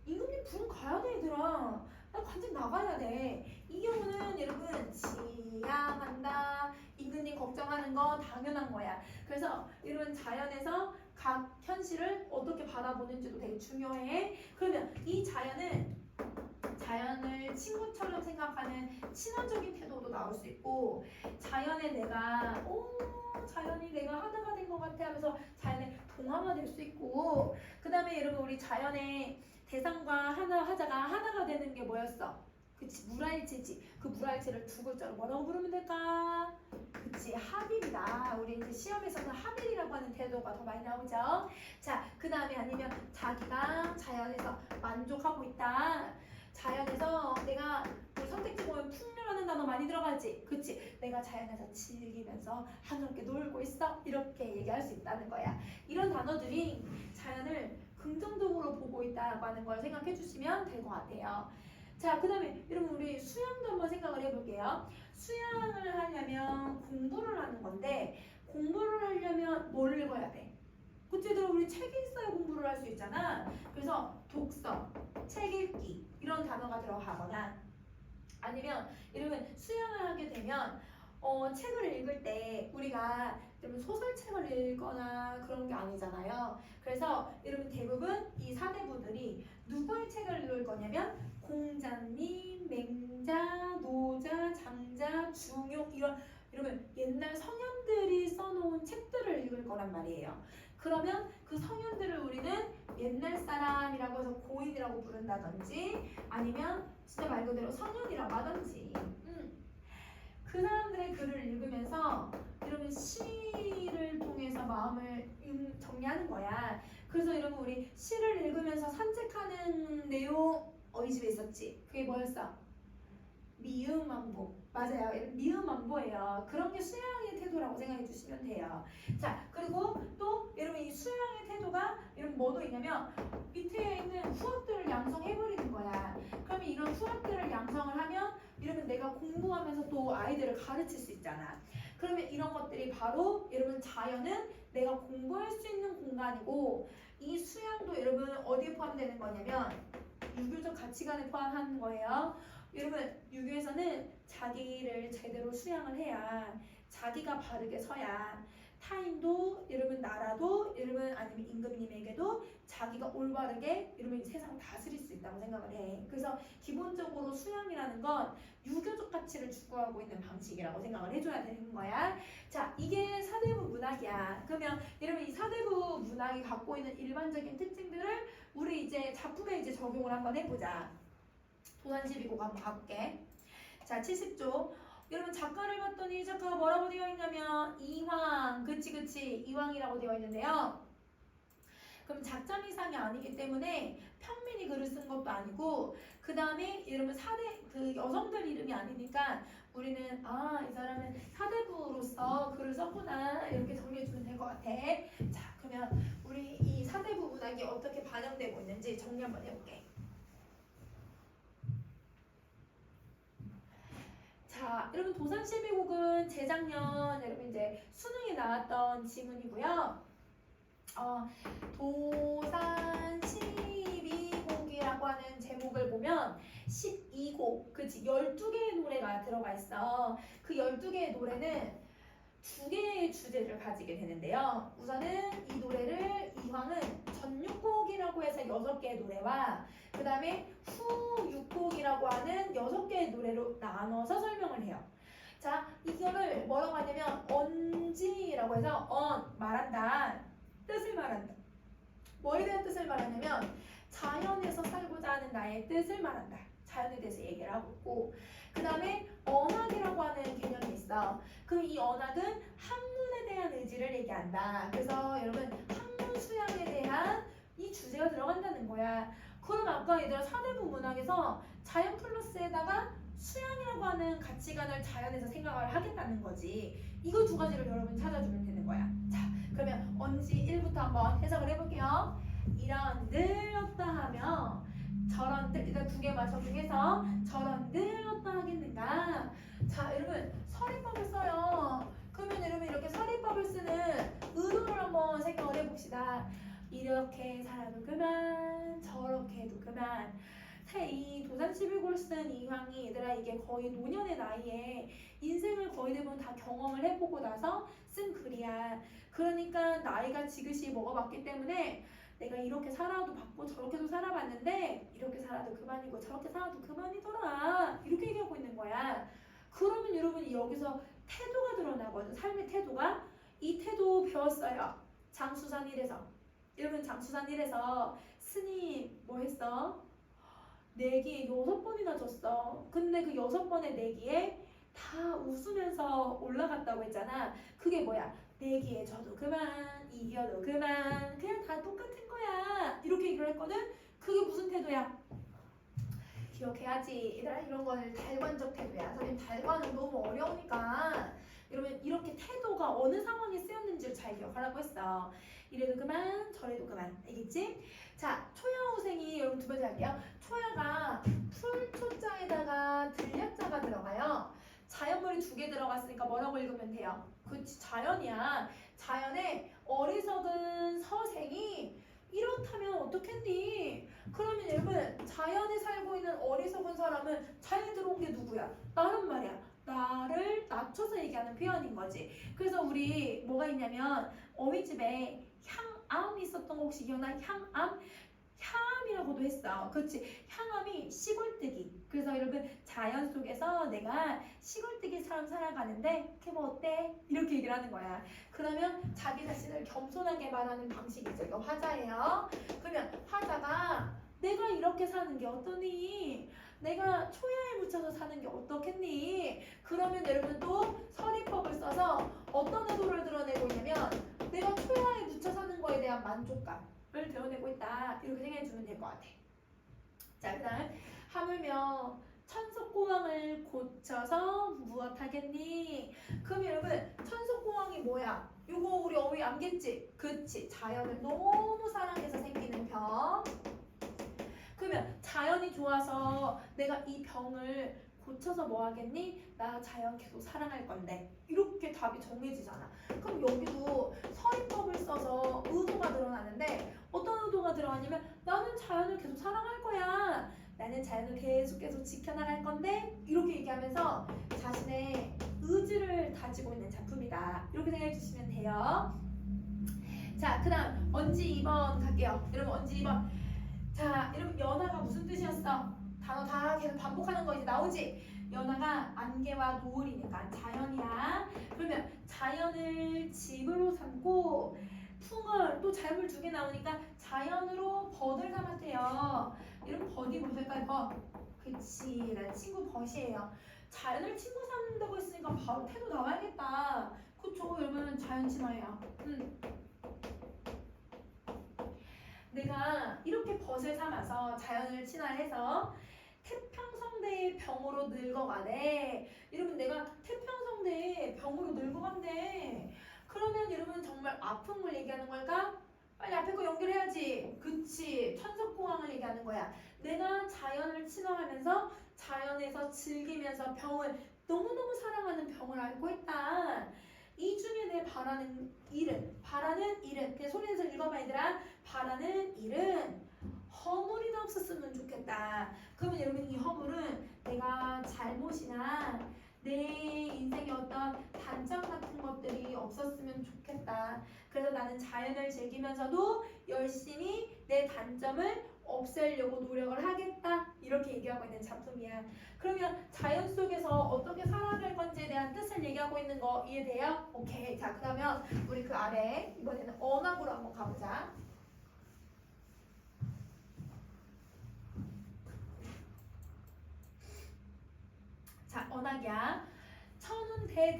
임금님 부른 가야 돼 얘들아. 나 관직 나가야 돼. 이 경우는 여러분 지양한다. 임금님 걱정하는 거 당연한 거야. 그래서 여러분 자연에서 각 현실을 어떻게 바라보는지도 되게 중요해. 그러면 이 자연을 친구처럼 생각하는 친화적인 태도도 나올 수 있고, 자연에 내가 자연이 내가 하나가 된 것 같아 하면서 자연에 동화가 될 수 있고, 그 다음에 여러분 우리 자연의 대상과 하자가 하나가 되는 게 뭐였어? 그치, 물알체지. 그 물알체를 두 글자로 뭐라고 부르면 될까? 그치, 합일이다. 우리 이제 시험에서는 합일이라고 하는 태도가 더 많이 나오죠. 자, 그 다음에 아니면 자기가 자연에서 만족하고 있다. 자연에서 내가 우리 선택지 보면 풍류라는 단어 많이 들어가지. 그치, 내가 자연에서 즐기면서 한가롭게 놀고 있어. 이렇게 얘기할 수 있다는 거야. 이런 단어들이 자연을 긍정적으로 보고 있다고 하는 걸 생각해 주시면 될 것 같아요. 자, 그 다음에 여러분 우리 수양도 한번 생각을 해볼게요. 수양을 하려면 공부를 하는 건데, 공부를 하려면 뭘 읽어야 돼? 그때도 우리 책이 있어야 공부를 할 수 있잖아. 그래서 독서, 책 읽기 이런 단어가 들어가거나, 아니면 여러분 수양을 하게 되면 책을 읽을 때 우리가 여러분 소설책을 읽거나 그런 게 아니잖아요. 그래서 여러분 대부분 이 사대부들이 누구의 책을 읽을 거냐면 공자님, 맹자, 노자, 장자, 중용 이런 여러분 옛날 성현들이 써놓은 책들을 읽을 거란 말이에요. 그러면 그 성현들을 우리는 옛날 사람이라고 해서 고인이라고 부른다든지, 아니면 진짜 말 그대로 성현이라고 하든지, 그 사람들의 글을 읽으면서 여러분 시를 통해서 마음을 정리하는 거야. 그래서 여러분 우리 시를 읽으면서 산책하는 내용 어디 집에 있었지? 그게 뭐였어? 미음만보. 맞아요. 미음만보예요. 그런 게 수양의 태도라고 생각해 주시면 돼요. 자, 그리고 또 여러분 이 수양의 태도가 여러분 뭐도 있냐면 밑에 있는 후학들을 양성해버리는 거야. 그러면 이런 후학들을 양성을 하면 여러분 내가 공부하면서 또 아이들을 가르칠 수 있잖아. 그러면 이런 것들이 바로 여러분 자연은 내가 공부할 수 있는 공간이고, 이 수양도 여러분 어디에 포함되는 거냐면 유교적 가치관에 포함하는 거예요. 여러분 유교에서는 자기를 제대로 수양을 해야, 자기가 바르게 서야 타인도 여러분 나라도 여러분 아니면 임금님에게도 자기가 올바르게 여러분 세상 다스릴 수 있다고 생각을 해. 그래서 기본적으로 수양이라는 건 유교적 가치를 추구하고 있는 방식이라고 생각을 해줘야 되는 거야. 자, 이게 사대부 문학이야. 그러면 여러분 이 사대부 문학이 갖고 있는 일반적인 특징들을 우리 이제 작품에 이제 적용을 한번 해보자. 도산시비곡 한번 가볼게. 자, 70조. 여러분 작가를 봤더니 작가가 뭐라고 되어 있냐면 이황, 그치 이황이라고 되어 있는데요. 그럼 작자미상이 아니기 때문에 평민이 글을 쓴 것도 아니고, 그 다음에 여러분 그 여성들 이름이 아니니까 우리는 이 사람은 사대부로서 글을 썼구나 이렇게 정리해주면 될 것 같아. 자, 그러면 우리 이 사대부 문학이 어떻게 반영되고 있는지 정리 한번 해볼게. 자, 여러분 도산시비곡은 재작년 여러분 이제 수능에 나왔던 지문이고요. 도산시비곡이라고 하는 제목을 보면 12곡, 그치, 12개의 노래가 들어가 있어. 그 12개의 노래는 2개의 주제를 가지게 되는데요. 우선은 이 노래를 이황은 전육곡이라고 해서 6개의 노래와 그 다음에 후, 육곡이라고 하는 6개의 노래로 나눠서 설명을 해요. 자, 이거를 뭐라고 하냐면 언지라고 해서 말한다, 뜻을 말한다. 뭐에 대한 뜻을 말하냐면 자연에서 살고자 하는 나의 뜻을 말한다. 자연에 대해서 얘기를 하고 있고, 그 다음에 언학이라고 하는 개념이 있어. 그럼 이 언학은 학문에 대한 의지를 얘기한다. 그래서 여러분 학문 수양에 대한 이 주제가 들어간다는 거야. 그럼 아까 얘들아 사대부 문학에서 자연 플러스에다가 수양이라고 하는 가치관을 자연에서 생각을 하겠다는 거지. 이거 두 가지를 여러분 찾아주면 되는 거야. 자, 그러면 언지 1부터 한번 해석을 해볼게요. 이런 어떠 하며 저런들, 일단 두 개만 적용해서 저런들 어떠 하겠는가. 자, 여러분 서리법을 써요. 그러면 여러분 이렇게 서리법을 쓰는 의도를 한번 생각을 해봅시다. 이렇게 살아도 그만, 저렇게 해도 그만. 이 도산 11골 쓴 이황이 얘들아 이게 거의 노년의 나이에 인생을 거의 대부분 다 경험을 해보고 나서 쓴 글이야. 그러니까 나이가 지긋이 먹어봤기 때문에 내가 이렇게 살아도 봤고 저렇게도 살아봤는데 이렇게 살아도 그만이고 저렇게 살아도 그만이더라, 이렇게 얘기하고 있는 거야. 그러면 여러분이 여기서 태도가 드러나거든. 삶의 태도가. 이 태도 배웠어요. 장수산 1에서. 여러분 장수산 1에서 스님 뭐 했어? 내기 6번이나 졌어. 근데 그 6번의 내기에 다 웃으면서 올라갔다고 했잖아. 그게 뭐야? 내기에 져도 그만, 이겨도 그만, 그냥 다 똑같은 거야, 이렇게 얘기를 했거든. 그게 무슨 태도야? 기억해야지. 얘들아 이런 거는 달관적 태도야. 선생님 달관은 너무 어려우니까 여러분 이렇게 태도가 어느 상황에 쓰였는지를 잘 기억하라고 했어. 이래도 그만, 저래도 그만. 알겠지? 자, 초야호생이 여러분 두 번째 할게요. 초야가 풀초자에다가 들약자가 들어가요. 자연물이 2개 들어갔으니까 뭐라고 읽으면 돼요? 그치, 자연이야. 자연에 어리석은 서생이 이렇다면 어떻겠니? 그러면 여러분 자연에 살고 있는 어리석은 사람은 자연에 들어온 게 누구야? 나란 말이야. 나를 낮춰서 얘기하는 표현인 거지. 그래서 우리 뭐가 있냐면 어휘집에 향암이 있었던 거 혹시 기억나? 향암? 향암이라고도 했어. 그렇지. 향암이 시골뜨기. 그래서 여러분 자연 속에서 내가 시골뜨기처럼 살아가는데 그게 뭐 어때? 이렇게 얘기를 하는 거야. 그러면 자기 자신을 겸손하게 말하는 방식이죠. 이거 화자예요. 그러면 화자가 내가 이렇게 사는 게 어떠니? 내가 초야에 묻혀서 사는 게 어떻겠니? 그러면 여러분 또 서리법을 써서 어떤 의도를 드러내고 있냐면 내가 초야에 묻혀 사는 거에 대한 만족감을 드러내고 있다, 이렇게 생각해 주면 될 것 같아. 자, 그 다음 하물며 천석고왕을 고쳐서 무엇하겠니? 그럼 여러분 천석고왕이 뭐야? 이거 우리 어휘 암겠지? 그치, 자연을 너무 사랑해서 생기는 병. 그러면 자연이 좋아서 내가 이 병을 고쳐서 뭐 하겠니? 나 자연 계속 사랑할 건데, 이렇게 답이 정해지잖아. 그럼 여기도 서리법을 써서 의도가 드러나는데 어떤 의도가 들어가냐면 나는 자연을 계속 사랑할 거야, 나는 자연을 계속 지켜나갈 건데, 이렇게 얘기하면서 자신의 의지를 다지고 있는 작품이다, 이렇게 생각해 주시면 돼요. 자, 그 다음 언지 2번 갈게요. 여러분 언지 2번. 자, 여러분 연하가 무슨 뜻이었어? 단어 다 계속 반복하는 거 이제 나오지? 연하가 안개와 노을이니까 자연이야. 그러면 자연을 집으로 삼고 풍을, 또 자연물 2개 나오니까 자연으로 벗을 삼았대요. 여러분 벗이 뭘까요? 벗. 그치, 난 친구 벗이에요. 자연을 친구 삼는다고 했으니까 바로 태도 나와야겠다. 그쵸, 여러분 자연 친화예요. 내가 이렇게 벗을 삼아서 자연을 친화해서 태평성대의 병으로 늙어가네. 여러분 내가 태평성대의 병으로 늙어간대. 그러면 여러분 정말 아픈 걸 얘기하는 걸까? 빨리 앞에 거 연결해야지. 그치, 천석공황을 얘기하는 거야. 내가 자연을 친화하면서 자연에서 즐기면서 병을 너무너무 사랑하는 병을 앓고 있다. 이 중에 내 바라는 일은 그냥 소리내서 읽어봐 얘들아. 바라는 일은 허물이나 없었으면 좋겠다. 그러면 여러분 이 허물은 내가 잘못이나 내 인생의 어떤 단점 같은 것들이 없었으면 좋겠다. 그래서 나는 자연을 즐기면서도 열심히 내 단점을 없애려고 노력을 하겠다. 이렇게 얘기하고 있는 작품이야. 그러면 자연 속에서 어떻게 살아갈 건지에 대한 뜻을 얘기하고 있는 거 이해돼요? 오케이. 자, 그러면 우리 그 아래 이번에는 언학으로 한번 가보자. 자, 언학이야. 천운 대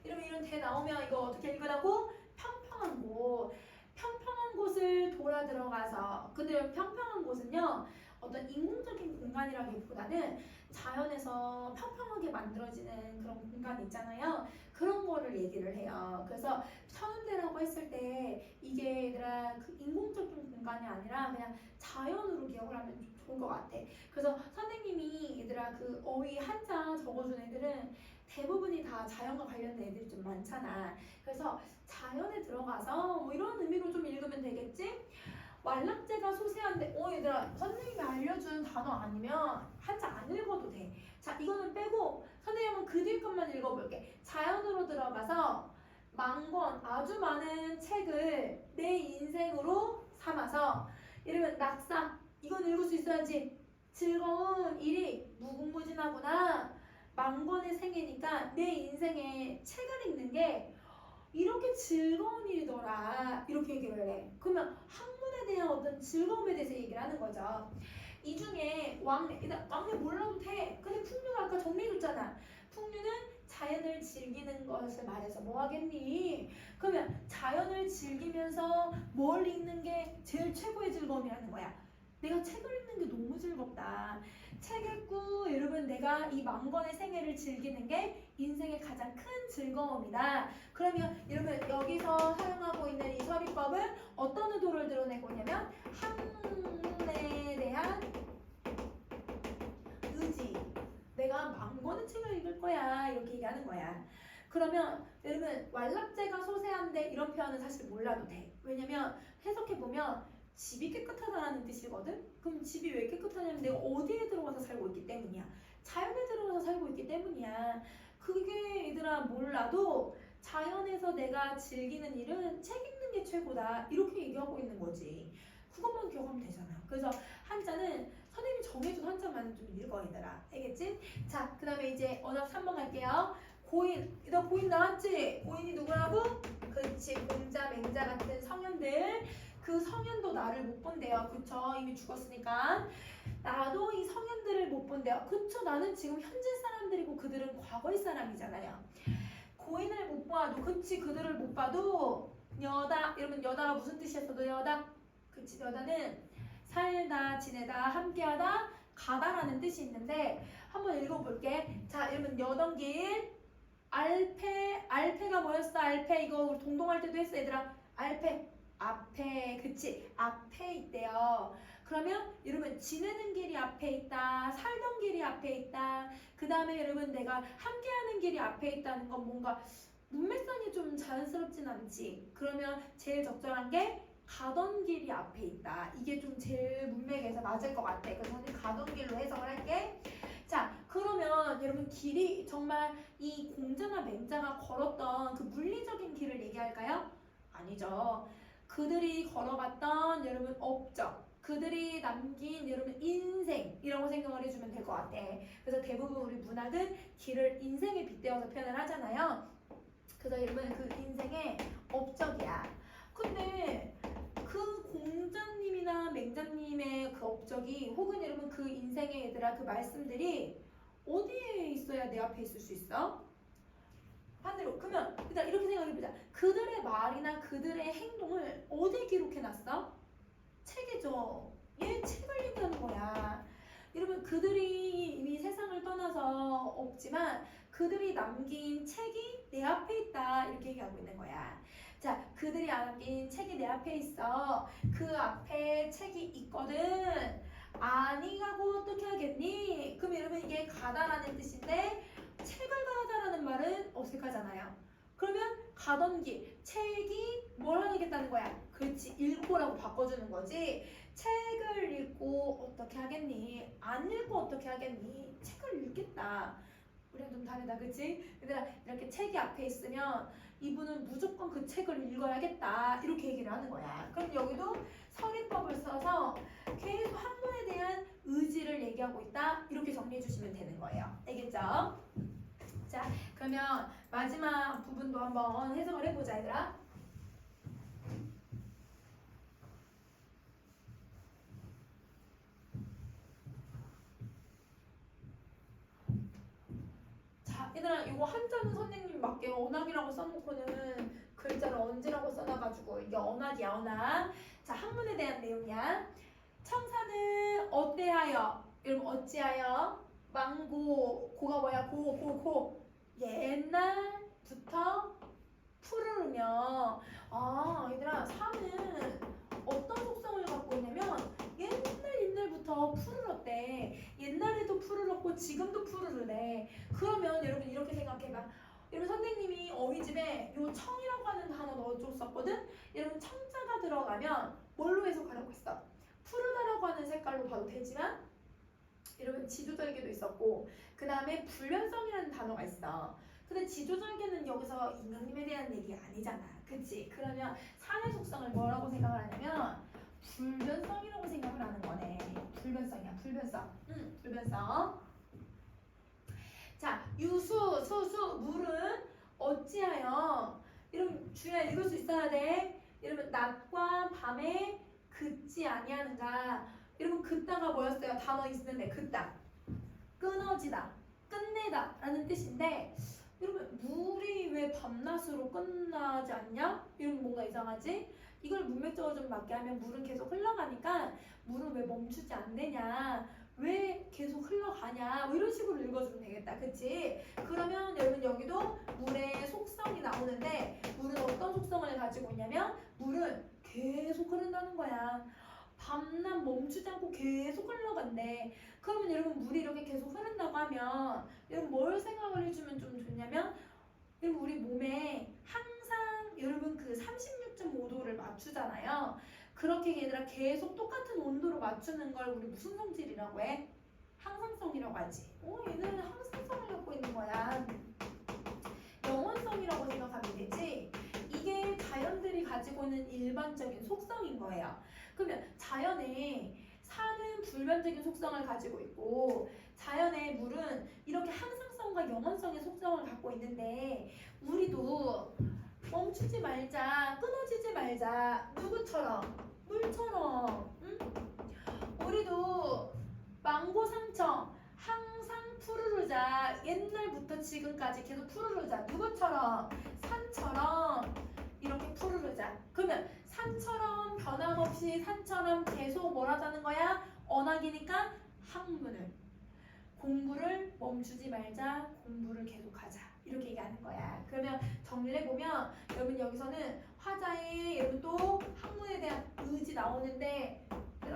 이러면 이런 대 나오면 이거 어떻게 읽으라고? 평평한 곳. 평평한 곳을 돌아 들어가서, 근데 평평한 곳은요 어떤 인공적인 공간이라기보다는 자연에서 평평하게 만들어지는 그런 공간 있잖아요. 그런 거를 얘기를 해요. 그래서 천운대라고 했을 때 이게 얘들아 그 인공적인 공간이 아니라 그냥 자연으로 기억을 하면 좀 좋은 것 같아. 그래서 선생님이 얘들아 그 어휘 한자 적어준 애들은 대부분이 다 자연과 관련된 애들이 좀 많잖아. 그래서 자연에 들어가서 뭐 이런 의미로 좀 읽으면 되겠지? 완락제가 소세한데 얘들아 선생님이 알려준 단어 아니면 한자 안 읽어도 돼. 자, 이거는 빼고 선생님은 그 뒤에 것만 읽어볼게. 자연으로 들어가서 만권 아주 많은 책을 내 인생으로 삼아서 이러면 낙사 이건 읽을 수 있어야지. 즐거운 일이 무궁무진하구나. 만권의 생애니까 내 인생에 책을 읽는 게 이렇게 즐거운 일이더라. 이렇게 얘기를 해. 그러면 학문에 대한 어떤 즐거움에 대해서 얘기를 하는 거죠. 이 중에 왕래 몰라도 돼. 근데 풍류가 아까 정리해줬잖아. 풍류는 자연을 즐기는 것을 말해서 뭐 하겠니? 그러면 자연을 즐기면서 뭘 읽는 게 제일 최고의 즐거움이라는 거야. 내가 책을 읽는 게 너무 즐겁다. 책 읽고 여러분 내가 이 만권의 생애를 즐기는 게 인생의 가장 큰 즐거움이다. 그러면 여러분 여기서 사용하고 있는 이 서리법은 어떤 의도를 드러내고 있냐면 학문에 대한 의지. 내가 만권의 책을 읽을 거야 이렇게 얘기하는 거야. 그러면 여러분 완락제가 소세한데 이런 표현은 사실 몰라도 돼. 왜냐면 해석해보면 집이 깨끗하다는 뜻이거든? 그럼 집이 왜 깨끗하냐면 내가 어디에 들어가서 살고 있기 때문이야. 자연에 들어가서 살고 있기 때문이야. 그게 얘들아 몰라도 자연에서 내가 즐기는 일은 책 읽는 게 최고다. 이렇게 얘기하고 있는 거지. 그것만 기억하면 되잖아. 그래서 한자는 선생님이 정해준 한자만 좀 읽어 얘들아. 알겠지? 자, 그 다음에 이제 언어 3번 갈게요. 고인, 너 고인 나왔지? 고인이 누구라고? 그렇지, 공자, 맹자 같은 성현들. 그 성현도 나를 못 본대요. 그쵸? 이미 죽었으니까. 나도 이 성현들을 못 본대요. 그쵸? 나는 지금 현재 사람들이고 그들은 과거의 사람이잖아요. 고인을 못 봐도, 그치? 그들을 못 봐도 여다, 여러분 여다가 무슨 뜻이었어도 여다? 그치? 여다는 살다, 지내다, 함께하다, 가다라는 뜻이 있는데 한번 읽어볼게. 자, 여러분 여던길 알패가 뭐였어? 알패 이거 우리 동동할 때도 했어 얘들아. 알패 앞에, 그치? 앞에 있대요. 그러면 여러분 지내는 길이 앞에 있다, 살던 길이 앞에 있다, 그 다음에 여러분 내가 함께하는 길이 앞에 있다는 건 뭔가 문맥상이 좀 자연스럽진 않지. 그러면 제일 적절한 게 가던 길이 앞에 있다. 이게 좀 제일 문맥에서 맞을 것 같아. 그래서 저는 가던 길로 해석을 할게. 자, 그러면 여러분 길이 정말 이 공자나 맹자가 걸었던 그 물리적인 길을 얘기할까요? 아니죠. 그들이 걸어갔던 여러분 업적, 그들이 남긴 여러분 인생이라고 생각을 해주면 될 것 같아. 그래서 대부분 우리 문학은 길을 인생에 빗대어서 표현을 하잖아요. 그래서 여러분 그 인생의 업적이야. 근데 그 공자님이나 맹자님의 그 업적이 혹은 여러분 그 인생의 얘들아 그 말씀들이 어디에 있어야 내 앞에 있을 수 있어? 반대로 그러면 일단 이렇게 생각해보자. 그들의 말이나 그들의 행동을 어디에 기록해놨어? 책이죠. 얘 책을 얘기하는 거야. 여러분 그들이 이미 세상을 떠나서 없지만 그들이 남긴 책이 내 앞에 있다 이렇게 얘기하고 있는 거야. 자, 그들이 남긴 책이 내 앞에 있어. 그 앞에 책이 있거든. 아니 가고 어떻게 하겠니? 그럼 여러분 이게 가다라는 뜻인데 책을 가다라는 말은 어색하잖아요. 그러면 가던 길, 책이 뭘 하겠다는 거야? 그렇지, 읽고라고 바꿔주는 거지. 책을 읽고 어떻게 하겠니? 안 읽고 어떻게 하겠니? 책을 읽겠다. 우리랑 좀 다르다, 그치? 얘들아, 이렇게 책이 앞에 있으면 이분은 무조건 그 책을 읽어야겠다. 이렇게 얘기를 하는 거야. 그럼 여기도 서리 거예요. 알겠죠? 자, 그러면 마지막 부분도 한번 해석을 해보자, 얘들아. 자, 얘들아, 이거 한자는 선생님 맞게 언학이라고 써놓고는 글자를 언제라고 써놔가지고 이게 언학이야, 언학. 자, 학문에 대한 내용이야. 청사는 어때하여? 여러분 어찌하여? 망고, 고가 뭐야? 고. 옛날부터 푸르르며. 아, 얘들아, 사는 어떤 속성을 갖고 있냐면 옛날부터 푸르렀대. 옛날에도 푸르렀고 지금도 푸르르래. 그러면 여러분 이렇게 생각해봐. 여러분 선생님이 어휘집에 요 청이라고 하는 단어 넣어줬었거든. 여러분 청자가 들어가면 뭘로 해석하라고 했어? 푸르다라고 하는 색깔로 봐도 되지만 여러분 지조절개도 있었고 그 다음에 불변성이라는 단어가 있어. 근데 지조절개는 여기서 임금님에 대한 얘기 아니잖아. 그치? 그러면 산의 속성을 뭐라고 생각을 하냐면 불변성이라고 생각을 하는 거네. 불변성이야. 불변성. 불변성. 자, 유수, 수수, 물은 어찌하여. 여러분 주의야, 읽을 수 있어야 돼. 여러분 낮과 밤에 긋지 아니하는가. 여러분 긋다가 뭐였어요? 단어 있는데 긋다. 끊어지다. 끝내다 라는 뜻인데 여러분 물이 왜 밤낮으로 끝나지 않냐? 이러면 뭔가 이상하지? 이걸 문맥적으로 좀 맞게 하면 물은 계속 흘러가니까 물은 왜 멈추지 않느냐? 왜 계속 흘러가냐? 뭐 이런 식으로 읽어주면 되겠다. 그치? 그러면 여러분 여기도 물의 속성이 나오는데 물은 어떤 속성을 가지고 있냐면 물은 계속 흐른다는 거야. 밤낮 멈추지 않고 계속 흘러간대. 그러면 여러분 물이 이렇게 계속 흐른다고 하면 여러분 뭘 생각을 해주면 좀 좋냐면 여러분 우리 몸에 항상 여러분 그 36.5도를 맞추잖아요. 그렇게 얘들아 계속 똑같은 온도로 맞추는 걸 우리 무슨 성질이라고 해? 항상성이라고 하지. 얘는 항상성을 갖고 있는 거야. 영원성이라고 생각하면 되지. 이게 자연들이 가지고 있는 일반적인 속성인 거예요. 그러면 자연에 산은 불변적인 속성을 가지고 있고 자연의 물은 이렇게 항상성과 영원성의 속성을 갖고 있는데 우리도 멈추지 말자, 끊어지지 말자. 누구처럼? 물처럼. 응? 우리도 망고상처 항상 푸르르자. 옛날부터 지금까지 계속 푸르르자. 누구처럼? 산처럼 이렇게 푸르르자. 그러면 산처럼 변함없이 산처럼 계속 뭐라자는 거야? 언학이니까 학문을 공부를 멈추지 말자. 공부를 계속하자. 이렇게 얘기하는 거야. 그러면 정리를 해보면 여러분 여기서는 화자의 여러분 또 학문에 대한 의지 나오는데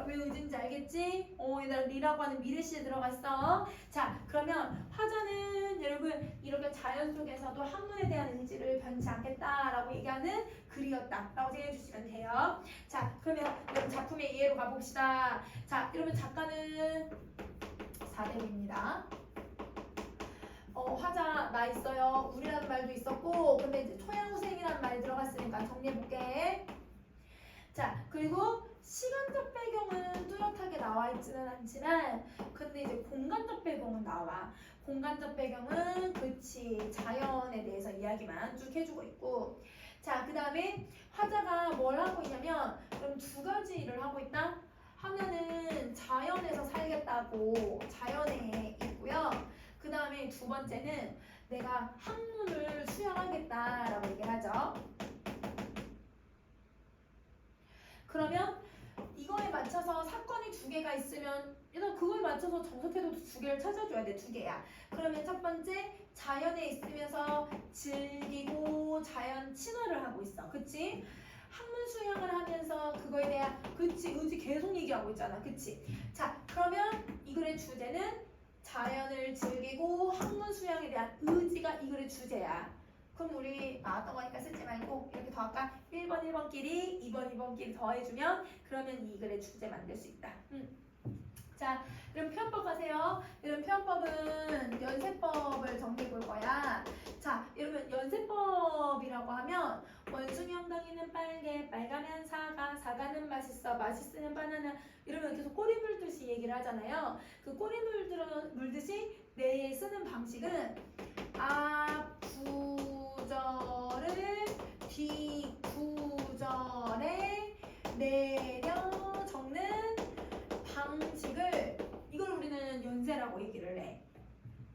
왜 의지인지 알겠지? 얘들아 리라고 하는 미래시에 들어갔어. 자, 그러면 화자는 여러분 이렇게 자연 속에서도 학문에 대한 의지를 변치 않겠다라고 얘기하는 글이었다라고 생각해 주시면 돼요. 자, 그러면 여러분 작품의 이해로 가봅시다. 자, 여러분 작가는 사대부입니다. 화자 나 있어요. 우리라는 말도 있었고 근데 이제 초양후생이라는 말이 들어갔으니까 정리해볼게. 자, 그리고 시간적 배경은 뚜렷하게 나와 있지는 않지만 근데 이제 공간적 배경은 나와. 공간적 배경은 그치 자연에 대해서 이야기만 쭉 해주고 있고 자, 그 다음에 화자가 뭘 하고 있냐면 그럼 두 가지 일을 하고 있다. 하나는 자연에서 살겠다고 자연에 있고요. 그 다음에 두 번째는 내가 학문을 수양하겠다라고 얘기를 하죠. 그러면 이거에 맞춰서 사건이 두 개가 있으면 일단 그거에 맞춰서 정석태도도 두 개를 찾아줘야 돼. 두 개야. 그러면 첫 번째 자연에 있으면서 즐기고 자연 친화를 하고 있어. 그치? 학문 수양을 하면서 그거에 대한 그치 의지 계속 얘기하고 있잖아. 그치? 자, 그러면 이 글의 주제는 자연을 즐기고 학문 수양에 대한 의지가 이 글의 주제야. 그럼 우리 나왔던 거니까 쓰지 말고 이렇게 더할까? 1번 1번끼리 2번 2번끼리 더해주면 그러면 이 글의 주제 만들 수 있다. 자, 이런 표현법 가세요. 이런 표현법은 연세법을 정리해 볼 거야. 자, 이러면 연세법이라고 하면 원숭이 엉덩이는 빨개, 빨가면 사과, 사과는 맛있어, 맛있으면 바나나. 이러면 계속 꼬리 물듯이 얘기를 하잖아요. 그 꼬리 물듯이 내 쓰는 방식은 앞 구절을 뒷 구절에 내려 적는 방식을 이걸 우리는 연세라고 얘기를 해.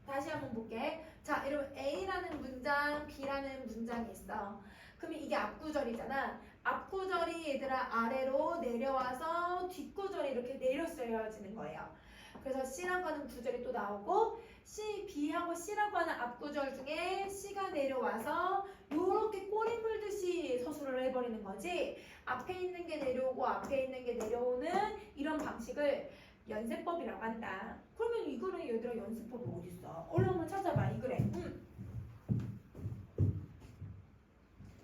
다시 한번 볼게. 자, 이러면 A라는 문장, B라는 문장이 있어. 그러면 이게 앞구절이잖아. 앞구절이 얘들아 아래로 내려와서 뒷구절이 이렇게 내려 쓰여지는 거예요. 그래서 C라고 하는 구절이 또 나오고 C, B하고 C라고 하는 앞구절 중에 C가 내려와서 요렇게 꼬리 물듯이 서술을 해버리는 거지. 앞에 있는 게 내려오고 앞에 있는 게 내려오는 이런 방식을 연세법이라고 한다. 그러면 이 글에 얘들아 연세법이 어딨어? 얼른 한번 찾아봐. 이 글에.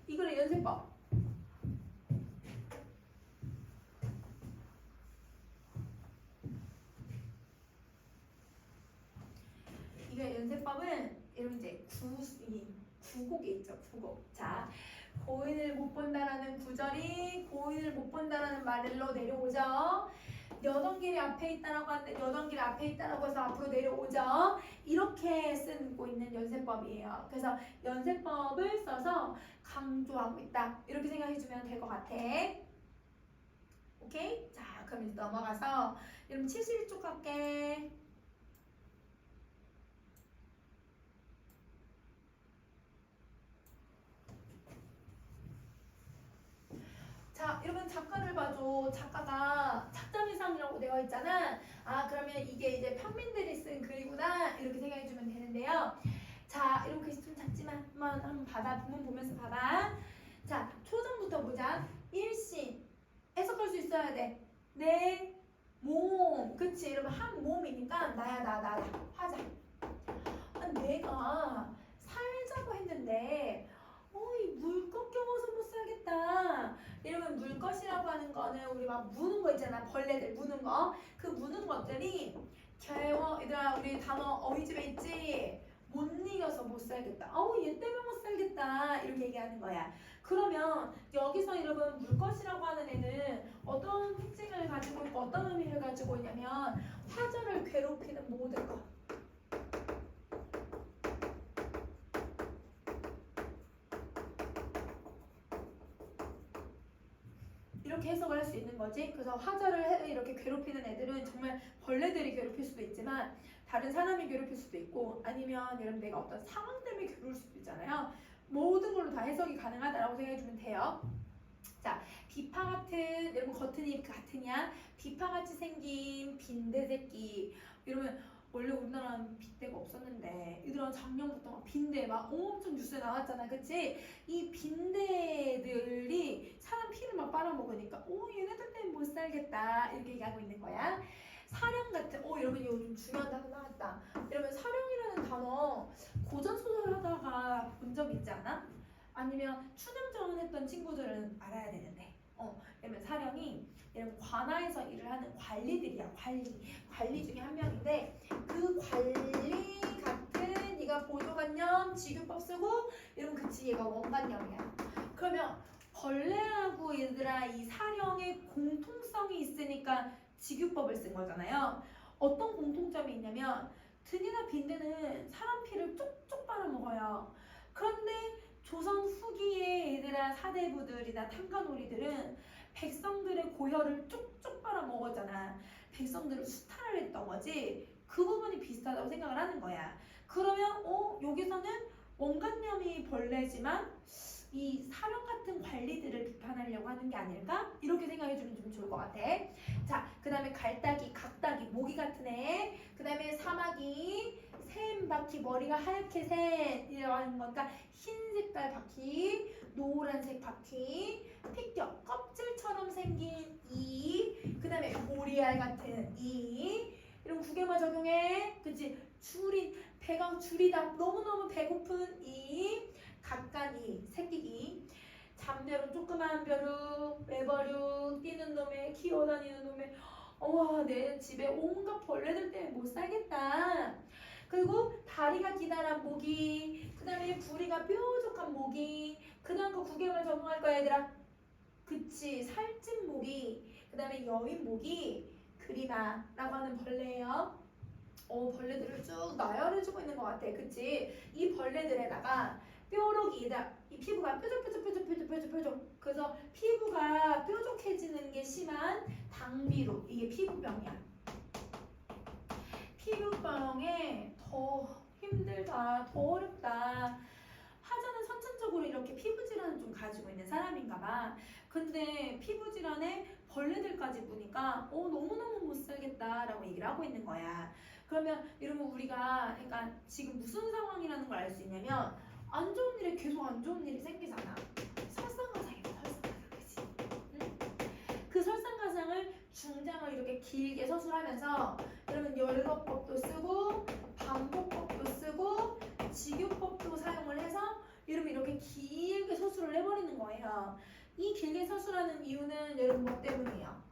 이 글에 연세법. 이게 연세법은 이런 이제 구곡이 있죠. 구곡. 자, 고인을 못 본다라는 구절이 고인을 못 본다라는 말로 내려오죠. 여던길이 앞에 있다라고 하는데 여던길 앞에 있다라고 해서 앞으로 내려오죠. 이렇게 쓰고 있는 연세법이에요. 그래서 연세법을 써서 강조하고 있다. 이렇게 생각해주면 될 것 같아. 오케이? 자, 그럼 이제 넘어가서 여러분 71쪽 갈게. 자, 여러분 작가를 봐줘. 작가가 작자미상이라고 되어 있잖아. 아, 그러면 이게 이제 평민들이 쓴 글이구나. 이렇게 생각해주면 되는데요. 자, 이런 글씨 좀 작지만 한번 봐봐. 부문 보면서 봐봐. 자, 초전부터 보자. 일신 해석할 수 있어야 돼. 내 몸. 그치? 이러면 한 몸이니까 나야 나 하자. 아, 내가 살자고 했는데 이 물것 겨워서 못 살겠다. 이러면 물것이라고 하는 거는 우리 막 무는 거 있잖아. 벌레들 무는 거. 그 무는 것들이 겨워. 얘들아 우리 단어 어휘집에 있지? 못 이겨서 못 살겠다. 얘 때문에 못 살겠다. 이렇게 얘기하는 거야. 그러면 여기서 여러분 물것이라고 하는 애는 어떤 특징을 가지고 있고 어떤 의미를 가지고 있냐면 화절을 괴롭히는 모든 것. 이렇게 해석을 할 수 있는 거지. 그래서 화절을 이렇게 괴롭히는 애들은 정말 벌레들이 괴롭힐 수도 있지만 다른 사람이 괴롭힐 수도 있고 아니면 여러분 내가 어떤 상황 때문에 괴로울 수도 있잖아요. 모든 걸로 다 해석이 가능하다라고 생각해주면 돼요. 자, 비파 같은 여러분 겉은 이 같으냐? 비파같이 생긴 빈대 새끼. 이러면 원래 우리나라는 빈대가 없었는데 얘들아 작년부터 막 빈대 막 엄청 뉴스에 나왔잖아. 그치? 이 빈대들이 사람 피를 막 빨아먹으니까 얘네들 때문에 못 살겠다 이렇게 얘기하고 있는 거야. 사령 같은 여러분 이거 좀 중요한 단어 나왔다. 여러분 사령이라는 단어 고전소설 하다가 본 적 있지 않아? 아니면 추념정원 했던 친구들은 알아야 되는데 그러면 사령이 여러분 관아에서 일을 하는 관리들이야. 관리 중에 한 명인데 그 관리 같은 얘가 보조관념 직유법 쓰고 여러분 그치 얘가 원관념이야. 그러면 벌레하고 얘들아 이 사령의 공통성이 있으니까 직유법을 쓴 거잖아요. 어떤 공통점이 있냐면 등이나 빈대는 사람 피를 쪽쪽 빨아먹어요. 그런데 조선 후기에 얘들아 사대부들이나 탕가놀이들은 백성들의 고혈을 쪽쪽 빨아먹었잖아. 백성들을 수탈을 했던 거지. 그 부분이 비슷하다고 생각을 하는 거야. 그러면 여기서는 원관념이 벌레지만 이 사령 같은 관리들을 비판하려고 하는 게 아닐까? 이렇게 생각해주면 좀 좋을 것 같아. 자, 그 다음에 갈딱이, 각딱이, 모기 같은 애. 그 다음에 사마귀, 샘 바퀴, 머리가 하얗게 샌이라는 거니까 흰 색깔 바퀴, 노란색 바퀴, 피격, 껍질처럼 생긴 이. 그 다음에 오리알 같은 이. 이런 구개만 적용해. 그치? 배가 줄이다. 너무너무 배고픈 이. 각각이, 새끼기, 잠벼룩, 조그마한 벼룩, 외버룩, 뛰는 놈에, 기어다니는 놈에, 내 집에 온갖 벌레들 때문에 못 살겠다. 그리고 다리가 기다란 모기, 그 다음에 부리가 뾰족한 모기, 그 다음 거 9개월 적응할 거야 얘들아. 그치, 살찐 모기, 그 다음에 여인 모기, 그리나라고 하는 벌레예요. 벌레들을 쭉 나열해주고 있는 것 같아. 그치? 이 벌레들에다가 뾰록이다. 이 피부가 뾰족. 그래서 피부가 뾰족해지는 게 심한 당비루. 이게 피부병이야. 피부병에 더 힘들다, 더 어렵다. 하자는 선천적으로 이렇게 피부 질환을 좀 가지고 있는 사람인가 봐. 근데 피부 질환에 벌레들까지 보니까 너무너무 못 살겠다라고 얘기를 하고 있는 거야. 그러면 여러분 우리가 그러니까 지금 무슨 상황이라는 걸 알 수 있냐면 안 좋은 일에 계속 안 좋은 일이 생기잖아. 설상가상이다, 설상가상. 그치? 응? 그 설상가상을 중장을 이렇게 길게 서술하면서 여러분 열거법도 쓰고 반복법도 쓰고 직유법도 사용을 해서 여러분 이렇게 길게 서술을 해버리는 거예요. 이 길게 서술하는 이유는 여러분 뭐 때문이에요?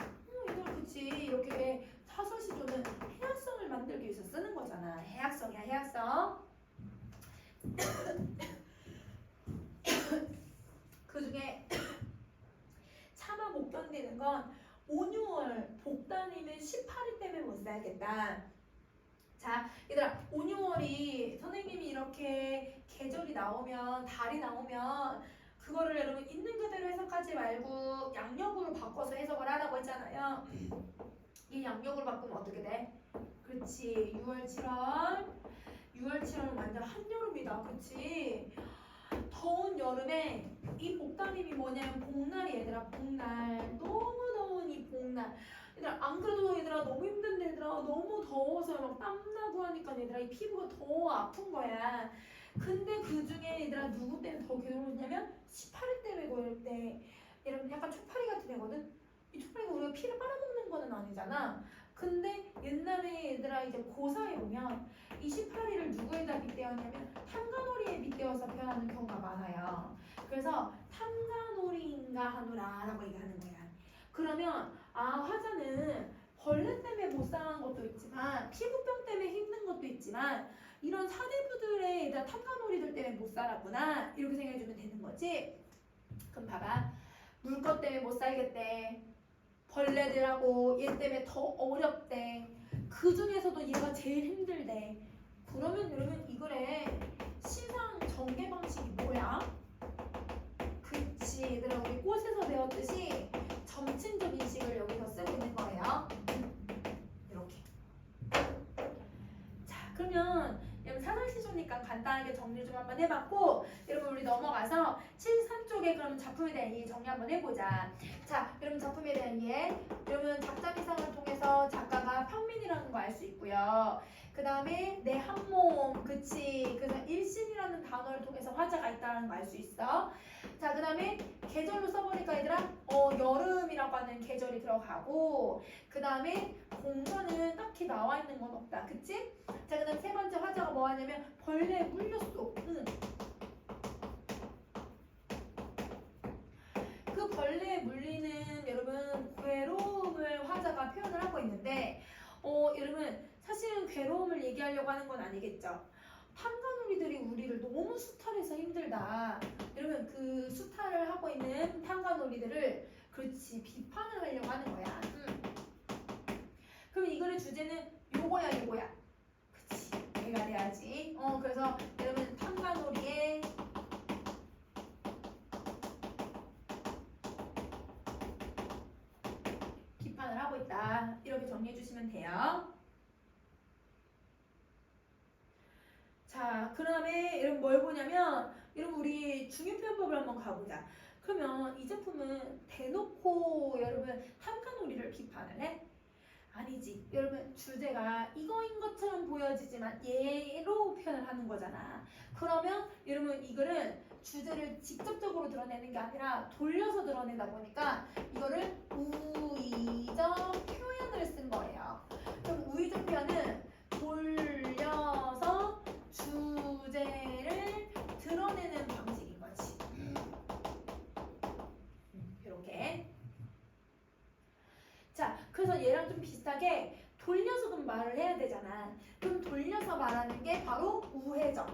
이거 그치, 이렇게 사설시조는 해학성을 만들기 위해서 쓰는 거잖아. 해학성이야, 해학성. 그 중에 차마 못 견디는 건 5, 6월 복다니면 18일 때문에 못 살겠다. 자, 얘들아, 5, 6월이 선생님이 이렇게 계절이 나오면, 달이 나오면 그거를 여러분 있는 그대로 해석하지 말고 양력으로 바꿔서 해석을 하라고 했잖아요. 이 양력으로 바꾸면 어떻게 돼? 그렇지, 6월, 7월. 6월, 7월은 완전 한여름이다. 그치? 더운 여름에 이 복다림이 뭐냐면 복날이 얘들아, 복날. 너무 더운 이 복날. 얘들아, 안 그래도 얘들아 너무 힘든데 얘들아 너무 더워서 막 땀나고 하니까 얘들아 이 피부가 더 아픈 거야. 근데 그 중에 얘들아 누구 때문에 더 괴로웠냐면 18일 때문에 그럴 때. 여러분 약간 초파리 같은 애거든. 이 초파리가 우리가 피를 빨아먹는 거는 아니잖아. 근데 옛날에 얘들아 이제 고사에 오면 이 18일을 누구에다 빗대었냐면 탐관오리에 빗대어서 표현하는 경우가 많아요. 그래서 탐관오리인가 하노라라고 얘기하는 거야. 그러면 화자는 벌레 때문에 못 사는 것도 있지만 피부병 때문에 힘든 것도 있지만 이런 사대부들의 탐관오리들 때문에 못 살았구나 이렇게 생각해주면 되는 거지. 그럼 봐봐, 물것 때문에 못 살겠대. 벌레들하고 얘 때문에 더 어렵대. 그 중에서도 얘가 제일 힘들대. 그러면 여러분 이 글에 시상 전개 방식이 뭐야? 그치, 얘들아 우리 꽃에서 배웠듯이 점친적 인식을 여기서 쓰고 있는 거예요. 이렇게. 자, 그러면 여러분 사설시조니까 간단하게 정리 좀 한번 해봤고, 여러분 우리 넘어가서 73쪽에 그럼 작품에 대한 이해 정리 한번 해보자. 자, 여러분 작품에 대한 이해. 여러분 작자비상을 통해서 작가가 평민이라는 거 알 수 있고요. 그 다음에 내 한몸, 그치. 그래서 일신이라는 단어를 통해서 화자가 있다는 거 알 수 있어. 자, 그 다음에 계절로 써보니까 얘들아 여름이라고 하는 계절이 들어가고, 그 다음에 공간은 딱히 나와 있는 건 없다. 그치? 자, 그 다음 세 번째 화자가 뭐 하냐면 벌레에 물렸어. 그 벌레에 물리는 여러분 괴로움을 화자가 표현을 하고 있는데 여러분 사실은 괴로움을 얘기하려고 하는 건 아니겠죠. 탐관오리들이 우리를 너무 수탈해서 힘들다. 여러분 그 수탈을 하고 있는 탐관오리들을 그렇지 비판을 하려고 하는 거야. 그럼 이거의 주제는 요거야. 그치, 얘가 돼야지. 그래서 여러분 탐관오리의 비판을 하고 있다. 이렇게 정리해 주시면 돼요. 자, 그 다음에 여러분 뭘 보냐면 여러분 우리 중요표현법을 한번 가보자. 그러면 이 제품은 대놓고 여러분 탐관오리를 비판을 해? 아니지. 여러분 주제가 이거인 것처럼 보여지지만 얘로 표현을 하는 거잖아. 그러면 여러분 이 글은 주제를 직접적으로 드러내는 게 아니라 돌려서 드러내다 보니까 이거를 우의적 표현을 쓴 거예요. 그럼 우의적 표현은 돌려서 주제를 드러내는 방식인 거지. 이렇게. 자, 그래서 그래서 얘랑 좀 비슷하게 돌려서 좀 말을 해야 되잖아. 그럼 돌려서 말하는 게 바로 우회적.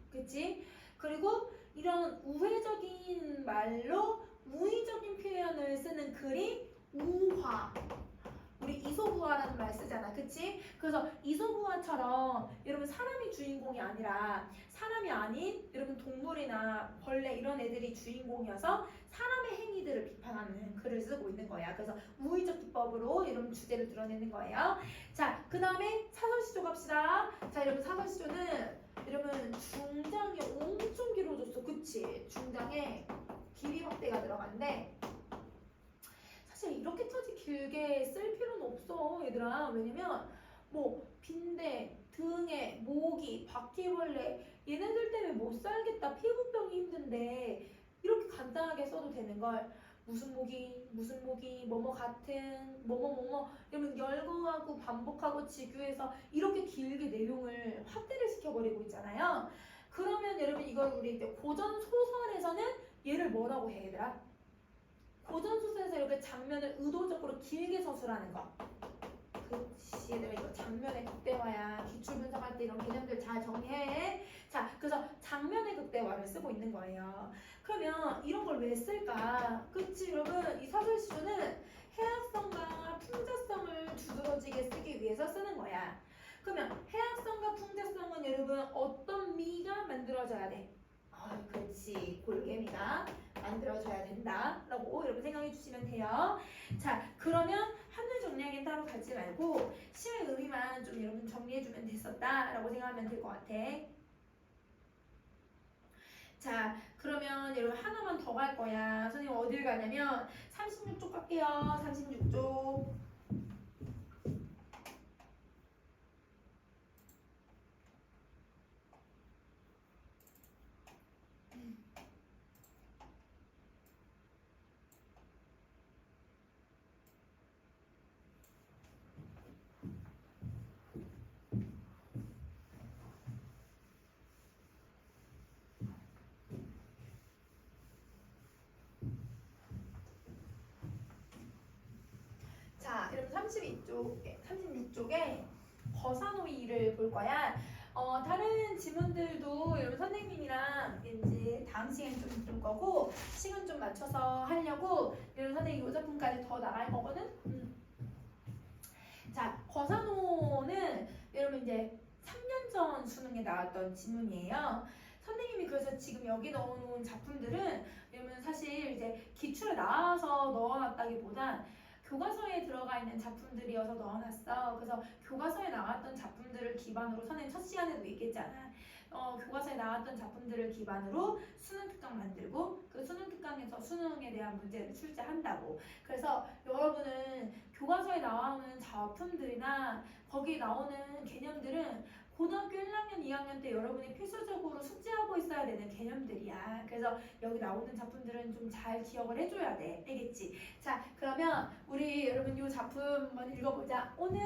그치? 그리고 이런 우회적인 말로 우의적인 표현을 쓰는 글이 우화. 우리 이소부화라는 말 쓰잖아. 그치? 그래서 이소부화처럼 여러분 사람이 주인공이 아니라 사람이 아닌 여러분 동물이나 벌레 이런 애들이 주인공이어서 사람의 행위들을 비판하는 글을 쓰고 있는 거야. 그래서 우의적 기법으로 여러분 주제를 드러내는 거예요. 자, 그 다음에 사설시조 갑시다. 자, 여러분 사설시조는 여러분 중장이 엄청 길어졌어. 그치? 중장에 길이 확대가 들어간대. 사실 이렇게까지 길게 쓸 필요는 없어 얘들아. 왜냐면 뭐 빈대, 등에, 모기, 바퀴벌레 얘네들 때문에 못 살겠다, 피부병이 힘든데 이렇게 간단하게 써도 되는 걸 무슨 모기 뭐뭐 같은 뭐뭐 이러면 열거하고 반복하고 지규해서 이렇게 길게 내용을 확대를 시켜버리고 있잖아요. 그러면 여러분 이걸 우리 이제 고전 소설에서는 얘를 뭐라고 해 얘들아? 고전 소설에서 이렇게 장면을 의도적으로 길게 서술하는 거. 그렇지. 얘들아 이거 장면의 극대화야. 기출 분석할 때 이런 개념들 잘 정리해. 자, 그래서 장면의 극대화를 쓰고 있는 거예요. 그러면 이런 걸 왜 쓸까? 그치 여러분, 이 사설시조는 해학성과 풍자성을 두드러지게 쓰기 위해서 쓰는 거야. 그러면 해학성과 풍자성은 여러분 어떤 미가 만들어져야 돼? 그렇지. 골개미가 만들어져야 된다라고 여러분 생각해 주시면 돼요. 자, 그러면 한글 정리하기는 따로 가지 말고 시의 의미만 좀 여러분 정리해주면 됐었다라고 생각하면 될 것 같아. 자, 그러면 여러분 하나만 더 갈 거야. 선생님 어딜 가냐면 36쪽 갈게요. 36쪽. 자, 여러분 36쪽에 거사노이를 볼 거야. 다른 지문들도 여러분 선생님이랑 이제 다음 시간에 좀 들을 거고 시간 좀 맞춰서 하려고 여러분 선생님 요 작품까지 더 나갈 거거든. 자, 거사노는 여러분 이제 3년 전 수능에 나왔던 지문이에요. 선생님이 그래서 지금 여기 넣어놓은 작품들은 여러분 사실 이제 기출에 나와서 넣어놨다기보단 교과서에 들어가 있는 작품들이어서 넣어놨어. 그래서 교과서에 나왔던 작품들을 기반으로 선생님 첫 시간에도 얘기했잖아. 교과서에 나왔던 작품들을 기반으로 수능 특강 만들고 그 수능 특강에서 수능에 대한 문제를 출제한다고. 그래서 여러분은 교과서에 나오는 작품들이나 거기 나오는 개념들은 고등학교 1학년, 2학년 때 여러분이 필수적으로 숙지하고 있어야 되는 개념들이야. 그래서 여기 나오는 작품들은 좀 잘 기억을 해줘야 돼. 알겠지? 자, 그러면 우리 여러분 이 작품 한번 읽어보자. 오늘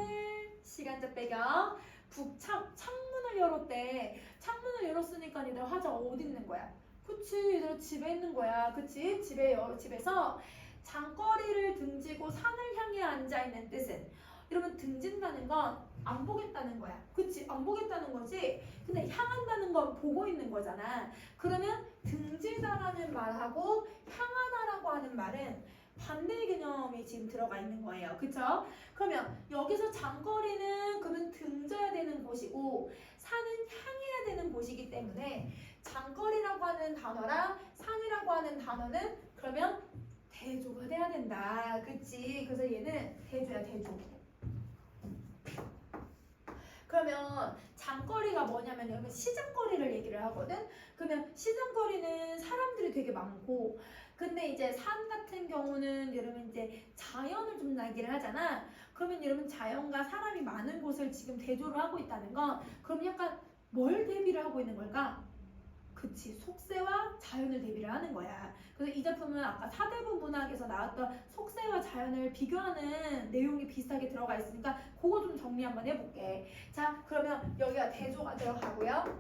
시간적 배경. 창문을 열었대. 창문을 열었으니까 얘들 화자 어디 있는 거야? 그치, 얘들 집에 있는 거야. 그치? 집에서 장거리를 등지고 산을 향해 앉아있는 뜻은 여러분 등진다는 건 안 보겠다는 거야. 그치? 안 보겠다는 거지? 근데 향한다는 건 보고 있는 거잖아. 그러면 등지다라는 말하고 향하다라고 하는 말은 반대의 개념이 지금 들어가 있는 거예요. 그쵸? 그러면 여기서 장거리는 그러면 등져야 되는 곳이고 산은 향해야 되는 곳이기 때문에 장거리라고 하는 단어랑 산이라고 하는 단어는 그러면 대조가 돼야 된다. 그치? 그래서 얘는 대조야, 대조. 그러면 장거리가 뭐냐면 여러분 시장거리를 얘기를 하거든? 그러면 시장거리는 사람들이 되게 많고 근데 이제 산 같은 경우는 여러분 이제 자연을 좀 얘기를 하잖아. 그러면 여러분 자연과 사람이 많은 곳을 지금 대조를 하고 있다는 건 그럼 약간 뭘 대비를 하고 있는 걸까? 그치, 속세와 자연을 대비를 하는 거야. 그래서 이 작품은 아까 사대부 문학에서 나왔던 속세와 자연을 비교하는 내용이 비슷하게 들어가 있으니까 그거 좀 정리 한번 해볼게. 자, 그러면 여기가 대조가 들어가고요.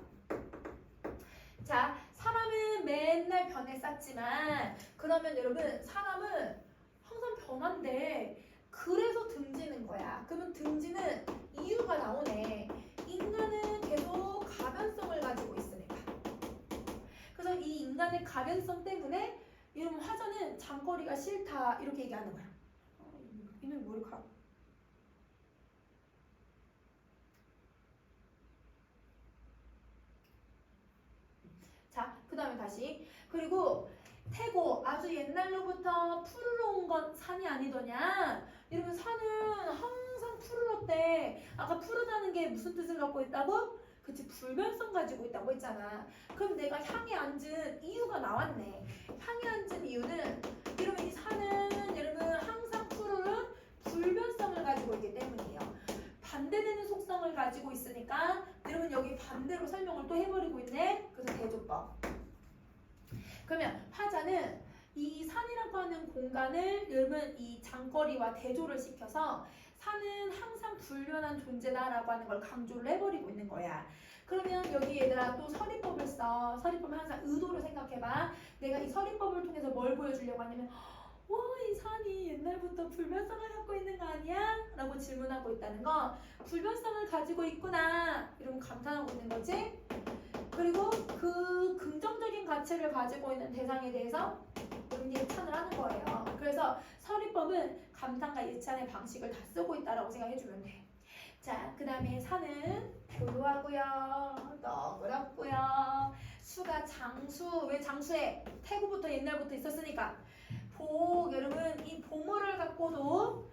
자, 사람은 맨날 변해 쌌지만 그러면 여러분 사람은 항상 변한데 그래서 등지는 거야. 그러면 등지는 이유가 나오네. 인간은 계속 가변성을 가지고 있으니까. 그래서 이 인간의 가변성 때문에 이러면 화자는 장거리가 싫다 이렇게 얘기하는 거야. 이놈 머리카락. 자, 그 다음에 다시. 그리고 태고 아주 옛날로부터 푸르러 온 건 산이 아니더냐. 이러면 산은 항상 푸르렀대. 아까 푸르다는 게 무슨 뜻을 갖고 있다고? 그치, 불변성 가지고 있다고 했잖아. 그럼 내가 향에 앉은 이유가 나왔네. 향에 앉은 이유는 이러면 이 산은 이러면 항상 푸르른 불변성을 가지고 있기 때문이에요. 반대되는 속성을 가지고 있으니까 이러면 여기 반대로 설명을 또 해버리고 있네. 그래서 대조법. 그러면 화자는 이 산이라고 하는 공간을 여러분 이 장거리와 대조를 시켜서 산은 항상 불변한 존재다라고 하는 걸 강조를 해버리고 있는 거야. 그러면 여기 얘들아 또 서리법을 써. 서리법은 항상 의도를 생각해봐. 내가 이 서리법을 통해서 뭘 보여주려고 하냐면 와, 이 산이 옛날부터 불변성을 갖고 있는 거 아니야? 라고 질문하고 있다는 거. 불변성을 가지고 있구나. 이러면 감탄하고 있는 거지. 그리고 그 긍정적인 가치를 가지고 있는 대상에 대해서 예찬을 하는 거예요. 그래서 서리법은 감탄과 예찬의 방식을 다 쓰고 있다라고 생각해주면 돼. 자, 그 다음에 산은 도로하고요, 너그럽고요, 수가 장수. 왜 장수해? 태고부터 옛날부터 있었으니까. 여러분 이 보물을 갖고도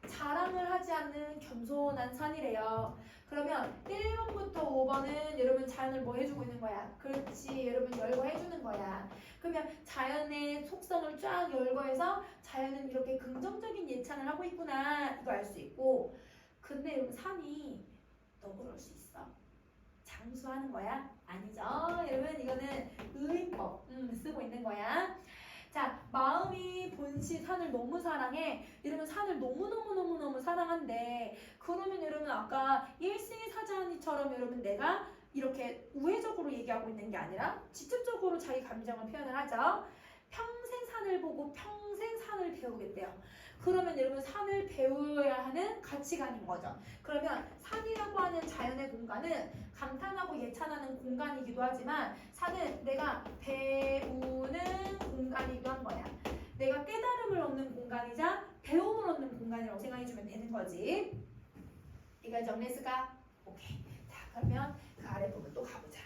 자랑을 하지 않는 겸손한 산이래요. 그러면 1번부터 5번은 여러분 자연을 뭐 해주고 있는 거야? 그렇지, 여러분 열거해주는 거야. 그러면 자연의 속성을 쫙 열거해서 자연은 이렇게 긍정적인 예찬을 하고 있구나 이거 알 수 있고, 근데 여러분 산이 너그러울 수 있어? 장수하는 거야? 아니죠. 여러분 이거는 의법 쓰고 있는 거야. 자, 마음이 본시 산을 너무 사랑해. 이러면 산을 너무너무너무너무 사랑한대. 그러면 여러분 아까 일시사자니처럼 여러분 내가 이렇게 우회적으로 얘기하고 있는 게 아니라 직접적으로 자기 감정을 표현을 하죠. 평생 산을 보고 평생 산을 배우겠대요. 그러면 여러분 산을 배워야 하는 가치관인 거죠. 그러면 산이라고 하는 자연의 공간은 감탄하고 예찬하는 공간이기도 하지만 산은 내가 배우는 공간이기도 한 거야. 내가 깨달음을 얻는 공간이자 배움을 얻는 공간이라고 생각해주면 되는 거지. 이걸 정리했을까? 오케이. 자, 그러면 그 아래 부분 또 가보자.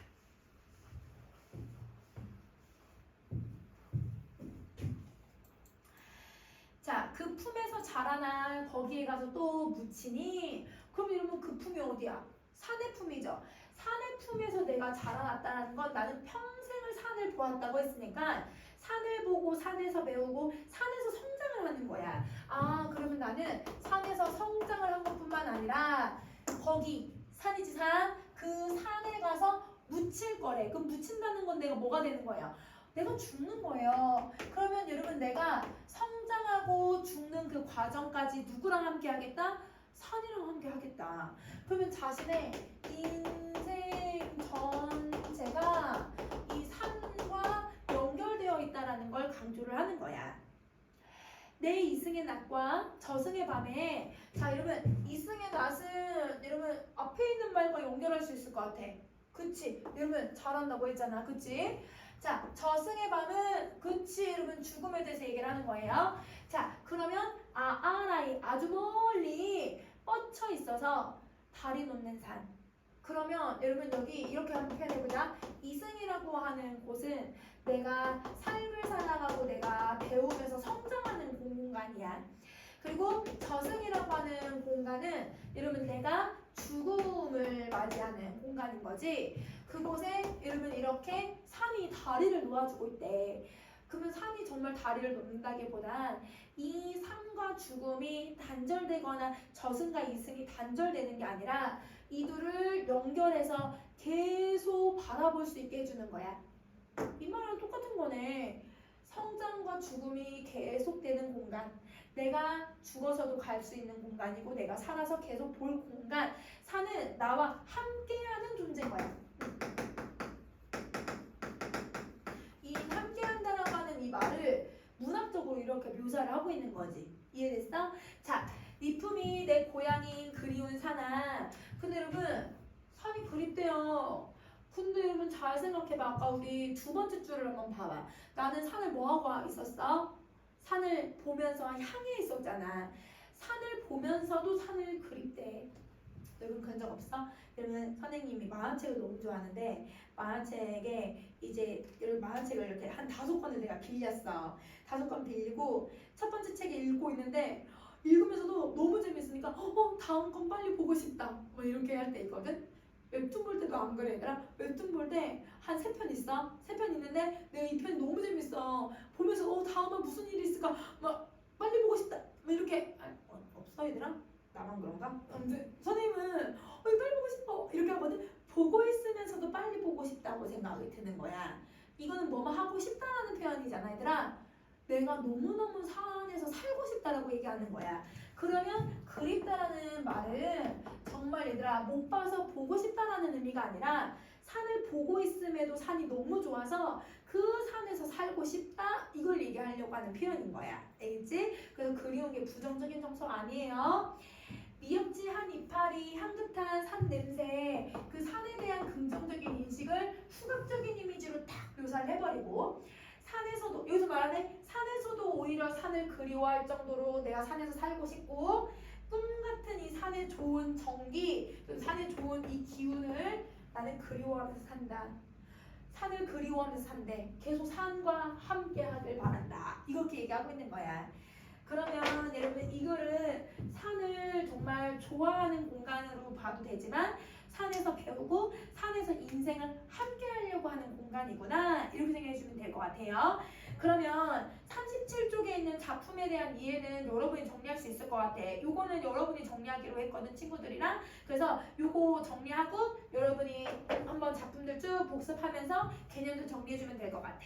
자, 그 품에서 자라나 거기에 가서 또 묻히니? 그럼 이러면 그 품이 어디야? 산의 품이죠. 산의 품에서 내가 자라났다는 건 나는 평생을 산을 보았다고 했으니까 산을 보고 산에서 배우고 산에서 성장을 하는 거야. 아, 그러면 나는 산에서 성장을 한 것뿐만 아니라 거기 산이지 산, 그 산에 가서 묻힐 거래. 그럼 묻힌다는 건 내가 뭐가 되는 거예요? 내가 죽는 거예요. 그러면 여러분 내가 성장하고 죽는 그 과정까지 누구랑 함께 하겠다? 산이랑 함께 하겠다. 그러면 자신의 인생 전체가 이 산과 연결되어 있다는 걸 강조를 하는 거야. 내 이승의 낮과 저승의 밤에, 자 여러분 이승의 낮은 여러분 앞에 있는 말과 연결할 수 있을 것 같아. 그치? 여러분 잘한다고 했잖아. 그치? 자, 저승의 밤은 그치 여러분 죽음에 대해서 얘기를 하는 거예요. 자, 그러면 아라이 아주 멀리 뻗쳐 있어서 달이 놓는 산. 그러면 여러분 여기 이렇게 한번 표현해보자. 이승이라고 하는 곳은 내가 삶을 살아가고 내가 배우면서 성장하는 공간이야. 그리고 저승이라고 하는 공간은 여러분 내가 죽음을 맞이하는 공간인 거지. 그곳에 여러분 이렇게 산이 다리를 놓아주고 있대. 그러면 산이 정말 다리를 놓는다기보단 이 삶과 죽음이 단절되거나 저승과 이승이 단절되는 게 아니라 이들을 연결해서 계속 바라볼 수 있게 해주는 거야. 이 말이랑 똑같은 거네. 성장과 죽음이 계속되는 공간, 내가 죽어서도 갈 수 있는 공간이고 내가 살아서 계속 볼 공간, 산은 나와 함께하는 존재인 거야. 이 함께한다라고 하는 이 말을 문학적으로 이렇게 묘사를 하고 있는 거지. 이해됐어? 자, 네 품이 내 고향인 그리운 산아. 근데 여러분 산이 그립대요. 근데 여러분 잘 생각해봐. 아까 우리 두 번째 줄을 한번 봐봐. 나는 산을 뭐하고 있었어? 산을 보면서 향해 있었잖아. 산을 보면서도 산을 그립대. 여러분 그런 적 없어? 여러분 선생님이 만화책을 너무 좋아하는데 만화책에 이제 여러분 만화책을 이렇게 한 5권을 내가 빌렸어. 5권 빌리고 첫 번째 책을 읽고 있는데 읽으면서도 너무 재밌으니까 다음 건 빨리 보고 싶다 뭐 이렇게 할 때 있거든. 웹툰 볼 때도 안 그래 얘들아? 웹툰 볼 때 한 3편 있어? 3편 있는데 내가 이 편이 너무 재밌어. 보면서 다음에 무슨 일이 있을까 막 빨리 보고 싶다 뭐 이렇게 없어 얘들아? 나만 그런가? 아무튼 선생님은 빨리 보고 싶어 이렇게 하거든. 보고 있으면서도 빨리 보고 싶다고 생각이 드는 거야. 이거는 뭐뭐 하고 싶다라는 표현이잖아 얘들아. 내가 너무너무 산에서 살고 싶다라고 얘기하는 거야. 그러면 그립다라는 말은 정말 얘들아 못 봐서 보고 싶다라는 의미가 아니라 산을 보고 있음에도 산이 너무 좋아서 그 산에서 살고 싶다 이걸 얘기하려고 하는 표현인 거야. 알겠지? 그래서 그리운 게 부정적인 정서가 아니에요. 미역지한 이파리, 향긋한 산 냄새, 그 산에 대한 긍정적인 인식을 수학적인 이미지로 딱 묘사를 해버리고 산에서도 여기서 말하네. 산에서도 오히려 산을 그리워할 정도로 내가 산에서 살고 싶고 꿈 같은 이 산의 좋은 정기, 산의 좋은 이 기운을 나는 그리워하면서 산다. 산을 그리워하면서 산대. 계속 산과 함께 하길 바란다. 이렇게 얘기하고 있는 거야. 그러면 여러분 이거를 산을 정말 좋아하는 공간으로 봐도 되지만 산에서 배우고 산에서 인생을 함께 하려고 하는 공간이구나 이렇게 생각해 주면 될 것 같아요. 그러면 37쪽에 있는 작품에 대한 이해는 여러분이 정리할 수 있을 것 같아. 요거는 여러분이 정리하기로 했거든 친구들이랑. 그래서 요거 정리하고 여러분이 한번 작품들 쭉 복습하면서 개념도 정리해 주면 될 것 같아.